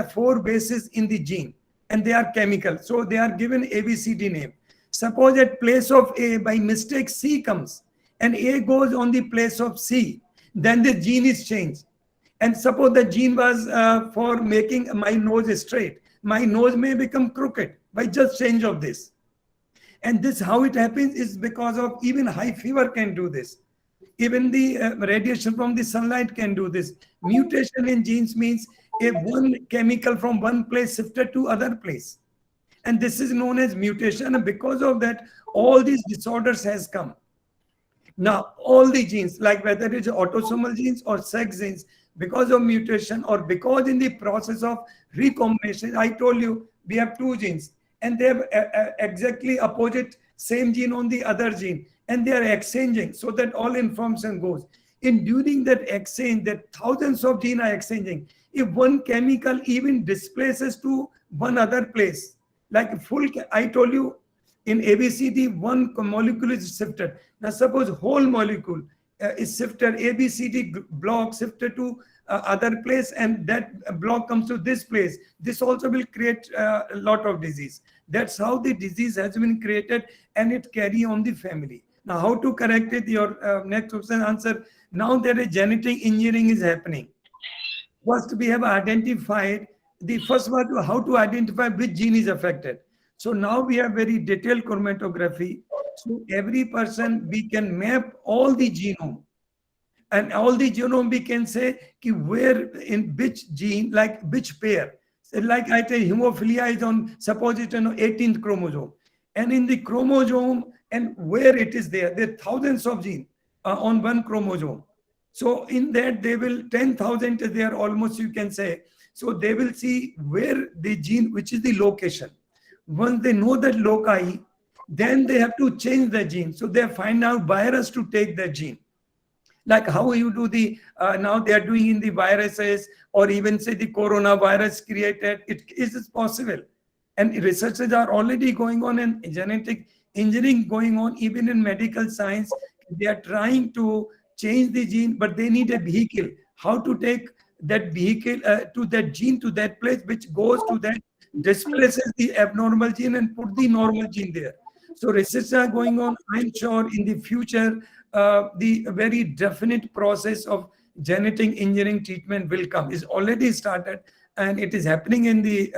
B: are four bases in the gene, and they are chemical. So they are given ABCD name. Suppose at place of A, by mistake, C comes, and A goes on the place of C, then the gene is changed. And suppose the gene was for making my nose straight. My nose may become crooked by just change of this. And this, how it happens is because of even high fever can do this. Even the radiation from the sunlight can do this. Mutation in genes means a one chemical from one place shifted to other place. And this is known as mutation. And because of that, all these disorders has come. Now, all the genes, like whether it's autosomal genes or sex genes, because of mutation or because in the process of recombination, I told you we have two genes and they have exactly opposite same gene on the other gene, and they are exchanging so that all information goes. In during that exchange, that thousands of genes are exchanging. If one chemical even displaces to one other place, like full, I told you in ABCD, one molecule is shifted. Now suppose whole molecule is shifted, ABCD block shifted to other place, and that block comes to this place. This also will create a lot of disease. That's how the disease has been created, and it carry on the family. Now how to correct it? Your next question answer. Now there is genetic engineering is happening. First we have identified, the first one, how to identify which gene is affected. So now we have very detailed chromatography. So every person, we can map all the genome. And all the genome, we can say where, in which gene, like which pair. So like I tell hemophilia is on, suppose it's on 18th chromosome. And in the chromosome, and where it is there are thousands of genes on one chromosome. So in that, they will, 10,000 is there almost, you can say. So they will see where the gene, which is the location. Once they know that loci, then they have to change the gene. So they find out virus to take the gene. Like how you do the, now they are doing in the viruses, or even say the coronavirus created, it is possible. And researches are already going on in genetic engineering going on, even in medical science. They are trying to change the gene, but they need a vehicle. How to take that vehicle to that gene to that place which goes to that, displaces the abnormal gene and put the normal gene there. So research are going on. I'm sure in the future, the very definite process of genetic engineering treatment will come. Is already started, and it is happening in the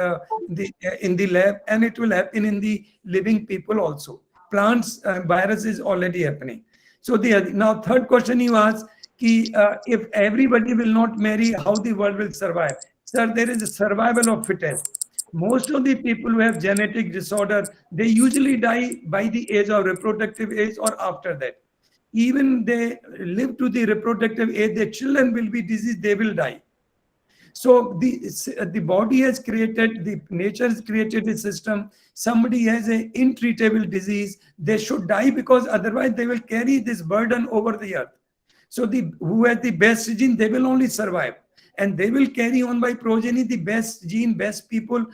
B: lab, and it will happen in the living people also. Plants, virus is already happening. So now third question you asked, if everybody will not marry, how the world will survive? Sir, there is a survival of fittest. Most of the people who have genetic disorder, they usually die by the age of reproductive age or after that. Even they live to the reproductive age, their children will be diseased, they will die. So the body has created, the nature has created a system. Somebody has an intreatable disease, they should die, because otherwise they will carry this burden over the earth. So who has the best gene, they will only survive. And they will carry on by progeny the best gene, best people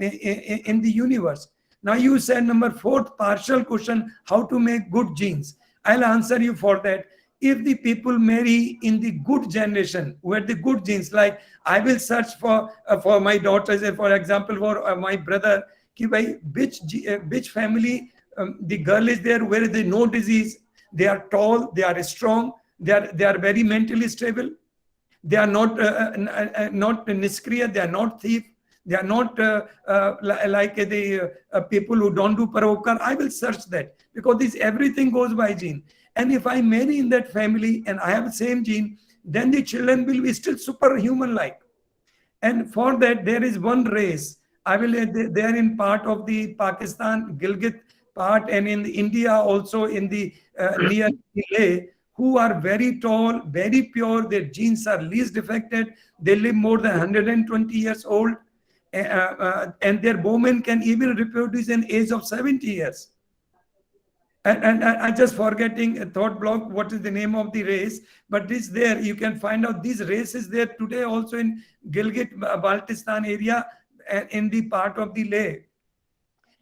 B: in the universe. Now you said number 4th partial question, how to make good genes. I'll answer you for that. If the people marry in the good generation, where the good genes, like I will search for my daughters, for example, for my brother, which family the girl is there, where there is no disease, they are tall, they are strong, they are very mentally stable. They are not niskriya, they are not thief, they are not like the people who don't do paropkar. I will search that, because everything goes by gene. And if I marry in that family and I have the same gene, then the children will be still superhuman-like. And for that, there is one race. They are in part of the Pakistan, Gilgit part, and in India also in the near Leh, who are very tall, very pure, their genes are least affected, they live more than 120 years old, and their women can even reproduce an age of 70 years. And I just forgetting a thought block, what is the name of the race, but this there, you can find out these races there today also in Gilgit, Baltistan area, and in the part of the Leh.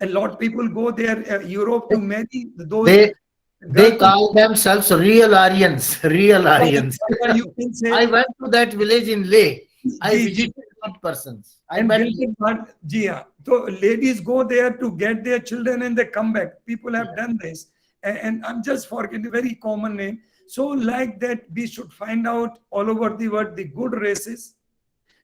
B: A lot of people go there, Europe, to marry those.
A: They call themselves real Aryans. Real Aryans.
B: You can say,
A: I went to that village in Leh. I visited one persons. I met.
B: So ladies go there to get their children and they come back. People have done this. And I'm just forgetting a very common name. So like that, we should find out all over the world the good races,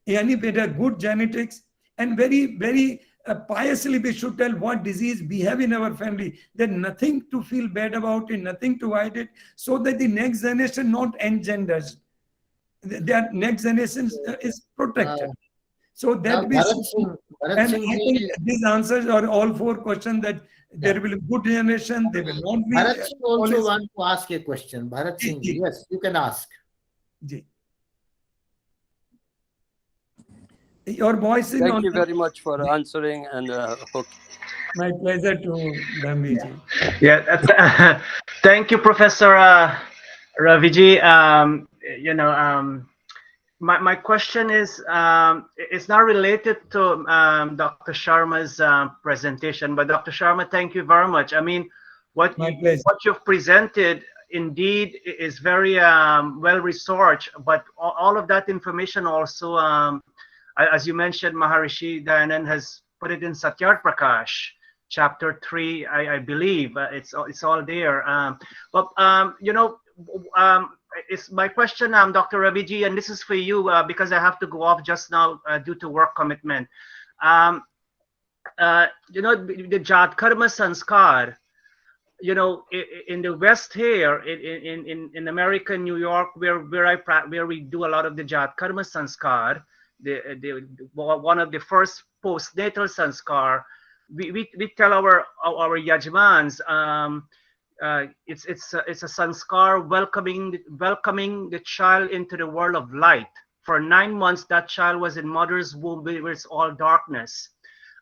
B: any better good genetics, and very, very piously we should tell what disease we have in our family. There's nothing to feel bad about it, nothing to hide it, so that the next generation not engenders. Their next generation is protected. So that we should, and I think these answers are all 4 questions, that there will be good generation, there will not be.
A: Bharat Singh also want to ask a question. Bharat Singh, yes, you can ask.
B: Your voice is
E: Thank you very much for answering, and
B: my pleasure to Dambiji.
F: Yeah, thank you, Professor Raviji. My question is, it's not related to Dr. Sharma's presentation, but Dr. Sharma, thank you very much. I mean, what you've presented indeed is very well researched, but all of that information also, as you mentioned, Maharshi Dayanand has put it in Satyar Prakash, chapter 3, I believe. It's all there. It's my question, Dr. Raviji, and this is for you because I have to go off just now due to work commitment. The Jat Karma Sanskar, in the West here, in America, New York, where we do a lot of the Jat Karma Sanskar, one of the first postnatal Sanskar, we tell our Yajmans, it's a sanskar welcoming the child into the world of light. For 9 months, that child was in mother's womb where it's all darkness,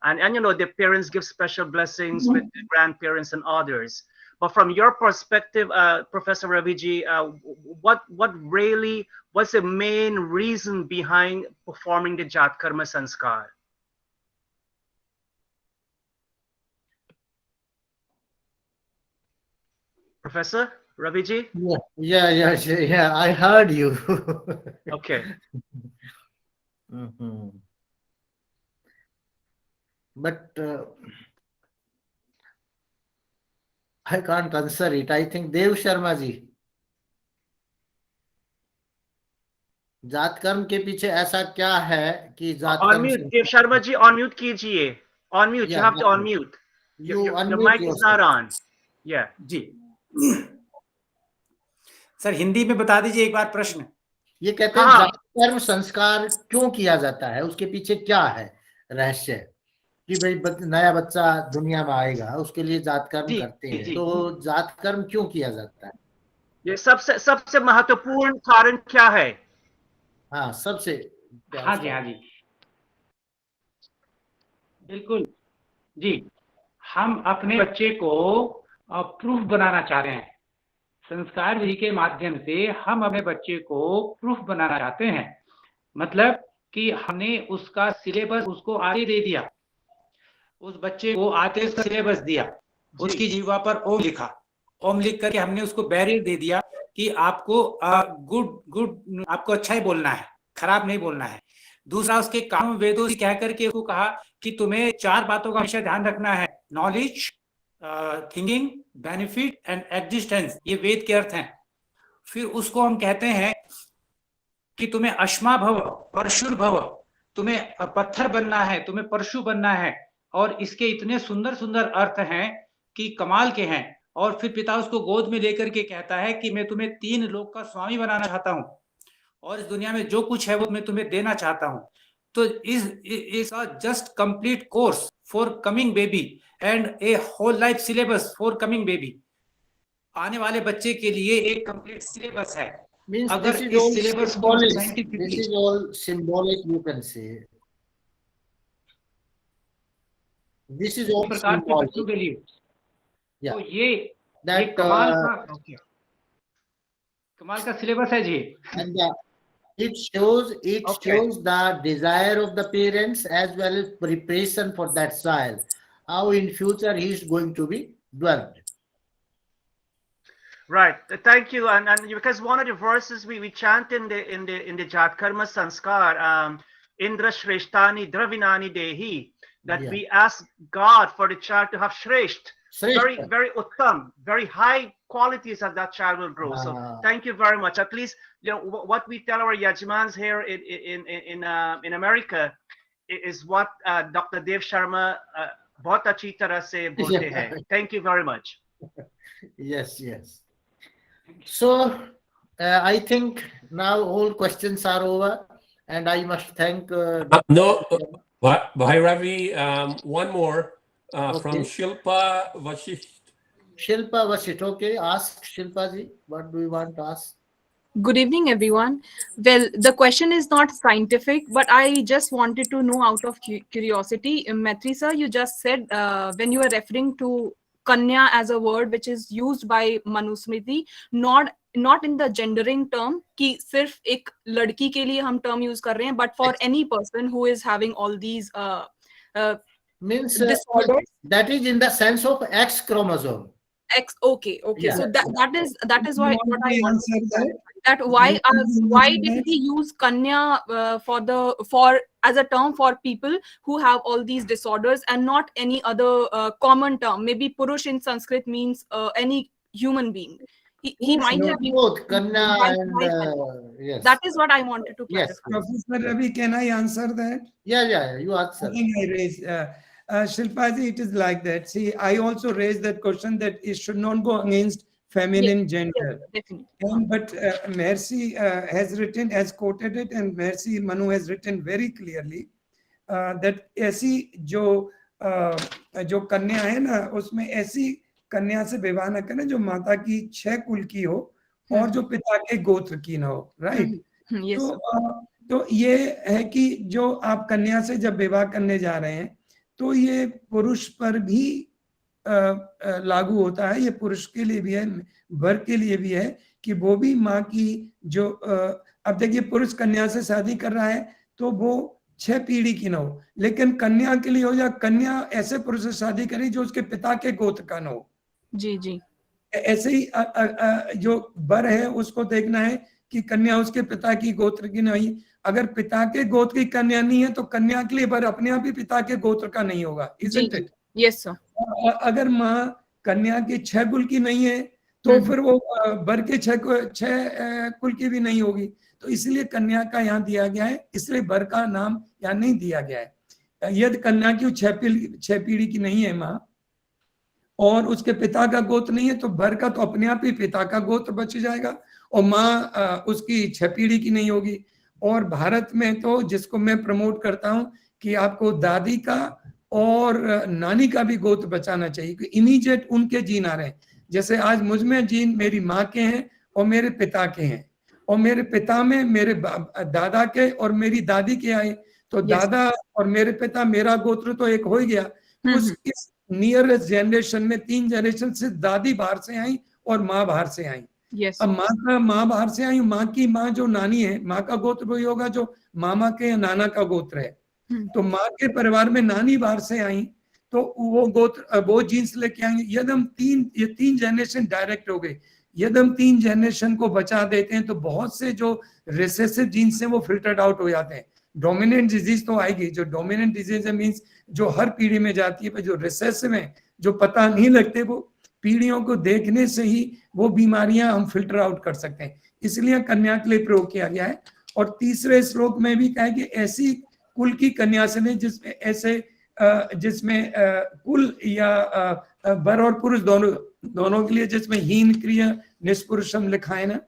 F: and the parents give special blessings with the grandparents and others. But from your perspective, Professor Raviji, what's the main reason behind performing the Jat Karma Sanskar? Professor Raviji?
A: Yeah, I heard you.
F: Okay.
A: Mhm. But I can't answer it. I think Dev Sharma ji, जात कर्म के पीछे ऐसा क्या है कि जात
F: On
A: कर्म
F: mute,
A: से
F: Dev Sharma ji, on mute kijiye. On mute, you
A: Yeah,
F: have to
A: yeah.
F: on mute.
A: You
F: Your
A: unmute
F: mic is
A: yourself.
F: not on. Yeah.
D: जी सर हिंदी में बता दीजिए एक बार प्रश्न।
A: ये कहते हैं
F: हाँ।
A: जात कर्म संस्कार क्यों किया जाता है, उसके पीछे क्या है रहस्य कि भाई नया बच्चा दुनिया में आएगा उसके लिए जात कर्म
F: जी,
A: करते हैं,
F: जी।
A: तो जात कर्म क्यों किया जाता है?
F: ये सबसे महत्वपूर्ण कारण क्या है?
A: हाँ, सबसे
D: हाँ जी, हाँ जी, बिल्कुल जी। हम अपने बच्चे को प्रूफ बनाना चाह रहे हैं। संस्कार विधि के माध्यम से हम अपने बच्चे को प्रूफ बनाना चाहते हैं। मतलब कि हमने उसका सिलेबस उसको आगे दे दिया, उस बच्चे को आते उसका सिलेबस दिया, उसकी जीवा पर ओम लिखा, ओम लिख करके हमने उसको बैरियर दे दिया कि आपको गुड आपको अच्छा ही बोलना है, खराब नहीं बोलना है। दूसरा उसके काम वेदों से कह करके उसको कहा कि तुम्हें 4 बातों का हमेशा ध्यान रखना है, knowledge, thinking, benefit and existence, ये वेद के अर्थ हैं। फिर उसको हम कहते हैं कि तुम्हें अश्मा भव, परशुर भव, तुम्हें पत्थर बनना है, तुम्हें परशु बनना है, और इसके इतने सुंदर सुंदर अर्थ हैं कि कमाल के हैं। और फिर पिता उसको गोद में लेकर के कहता है कि मैं तुम्हें 3 लोक का स्वामी बनाना चाहता हूँ और इस दुनिया में जो कुछ है वो मैं तुम्हें देना चाहता हूँ। तो is a just complete course for coming baby and a whole life syllabus for coming baby. आने वाले बच्चे के लिए एक कंप्लीट सिलेबस है।
A: Means
D: अगर
A: this is
D: इस
A: all
D: सिलेबस को
A: symbolic. This
D: scientifically
A: is all symbolic, you can say. This is all
D: प्रकार के बच्चों
A: symbolic.
D: के लिए
A: Yeah.
D: तो ये
A: That
D: कमाल का सिलेबस है जी।
A: and it shows the desire of the parents as well as preparation for that child, how in future he is going to be developed.
F: Right. Thank you. And because one of the verses we chant in the Jat Karma Sanskar, Indra Shreshtani Dravinani Dehi, that
A: Yeah.
F: we ask God for the child to have Shresht, very,
A: Shrestha.
F: very uttam, very high qualities as that child will grow. So thank you very much. At least, you know, what we tell our Yajmans here in America is what Dr. Dev Sharma bahut achhi tarah se bolte hai. Thank you very much.
A: Yes, yes. So I think now all questions are over, and I must thank.
G: No, Bhai Ravi, one more from
A: Okay.
G: Shilpa Vashisht.
A: Shilpa Vasit. Okay, ask Shilpa ji. What do you want to ask?
H: Good evening, everyone. Well, the question is not scientific, but I just wanted to know out of curiosity. Maitri sir, you just said when you were referring to Kanya as a word which is used by Manusmriti, not in the gendering term कि सिर्फ एक लड़की के लिए हम term use कर रहे हैं, but for any person who is having all these
A: Means
H: disorders.
A: that is in the sense of X chromosome.
H: X, okay.
A: Yeah.
H: So that is why
B: You
H: what
B: want
H: I
B: to
H: want
B: answer
H: to
B: that?
H: that why
B: You want to
H: why
B: answer
H: did
B: that?
H: he use Kanya for as a term for people who have all these disorders and not any other common term? Maybe Purush in Sanskrit means any human being. He might
B: No,
H: have
A: Both Kanya
H: why
A: and
H: Kanya?
A: yes.
H: That is what I wanted to clarify.
A: Yes.
B: Professor Ravi, can I answer that?
A: Yeah. You
B: I
A: answer.
B: think I raised. Shilpaji, it is like that. See, I also raised that question that it should not go against feminine gender.
H: Yes, definitely.
B: But Maharshi has written, has quoted it, and Maharshi Manu has written very clearly that ऐसी जो कन्या है ना, उसमें ऐसी कन्या से विवाह न करें जो माता की 6 कुल की हो और जो पिता के गोत्र की न हो, राइट?
H: Yes,
B: तो ये है कि जो आप कन्या से जब विवाह करने जा रहे हैं तो ये पुरुष पर भी लागू होता है, ये पुरुष के लिए भी है, वर्ग के लिए भी है कि वो भी माँ की जो अब देखिए पुरुष कन्या से शादी कर रहा है तो वो 6 पीढ़ी की न हो, लेकिन कन्या के लिए हो या कन्या ऐसे पुरुष से शादी करे जो उसके पिता के गोत्र का न हो,
H: जी
B: ऐसे ही जो वर है उसको देखना है कि कन्या उसके पिता की गोत्र की नहीं। अगर पिता के गोत्र की कन्या नहीं है तो कन्या के लिए वर अपने आप ही पिता के गोत्र का नहीं होगा, isn't it?
H: Yes sir.
B: अगर माँ कन्या की 6 कुल की नहीं है तो फिर वो वर के 6 कुल की भी नहीं होगी। तो इसलिए कन्या का यहाँ दिया गया है, इसलिए वर का नाम यहाँ नहीं दिया गया है। यदि कन्या की 6 पीढ़ी की नहीं है माँ और उसके पिता का गोत्र नहीं है तो वर का तो अपने आप ही पिता का गोत्र बच जाएगा और माँ उसकी 6 पीढ़ी की नहीं होगी। और भारत में तो जिसको मैं प्रमोट करता हूँ कि आपको दादी का और नानी का भी गोत्र बचाना चाहिए, कि इमीडिएट उनके जीन आ रहे हैं। जैसे आज मुझ में जीन मेरी माँ के हैं और मेरे पिता के हैं, और मेरे पिता में मेरे दादा के और मेरी दादी के आए, तो दादा और मेरे पिता, मेरा गोत्र तो एक हो ही गया। उस इस नियरेस्ट जनरेशन में 3 जनरेशन से दादी बाहर से आई और माँ बाहर से आई। अब माँ बाहर से आई, माँ की माँ जो नानी है, माँ का गोत्र वही होगा जो मामा के या नाना का गोत्र है। तो माँ के परिवार में नानी बाहर से आई तो वो गोत्र वो जीन्स लेके आएंगे। यदि हम 3 जनरेशन डायरेक्ट हो गए, यदि हम 3 जनरेशन को बचा देते हैं तो बहुत से जो रिसेसिव जीन्स हैं वो फिल्टर्ड आउट हो जाते हैं। डोमिनेंट डिजीज तो आएगी, जो डोमिनेंट डिजीज है मीन्स जो हर पीढ़ी में जाती है, पर जो रिसेसिव है जो पता नहीं लगते, वो पीढ़ियों को देखने से ही वो बीमारियां हम फिल्टर आउट कर सकते हैं। इसलिए कन्या के लिए प्रयोग किया गया है। और तीसरे श्लोक में भी कहा है कि ऐसी कुल की कन्या से नहीं जिसमें ऐसे जिसमें कुल या वर और पुरुष दोनों के लिए जिसमें हीन क्रिया निष्पुरुषम लिखा है ना,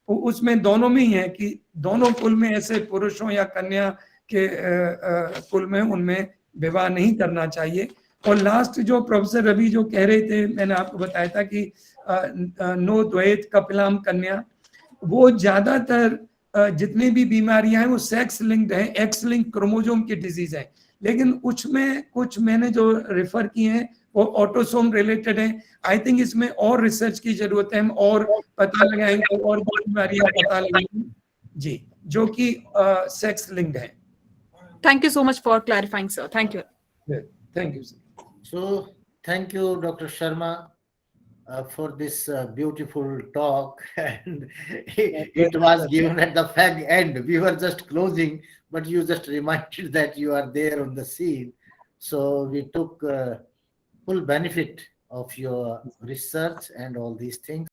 B: उसमें दोनों में ही है कि दोनों कुल में ऐसे पुरुषों या कन्या के कुल में उनमें विवाह नहीं करना चाहिए। और लास्ट जो प्रोफेसर रवि जो कह रहे थे, मैंने आपको बताया था कि नो द्वैत कपिलाम कन्या, वो ज्यादातर जितनी भी बीमारियां हैं वो सेक्स लिंक्ड है, एक्स लिंक क्रोमोसोम की डिजीज है। लेकिन उसमें कुछ मैंने जो रेफर किए हैं वो ऑटोसोम रिलेटेड है। आई थिंक इसमें और रिसर्च की जरूरत है, हम और पता लगाएंगे और बीमारियां पता लगाएंगे जी, जो कि सेक्स लिंक्ड है।
H: Thank you so much for clarifying, sir. Thank you.
B: Thank you, sir.
A: So thank you, Dr. Sharma, for this beautiful talk. And it was given at the fag end. We were just closing, but you just reminded that you are there on the scene. So we took full benefit of your research and all these things.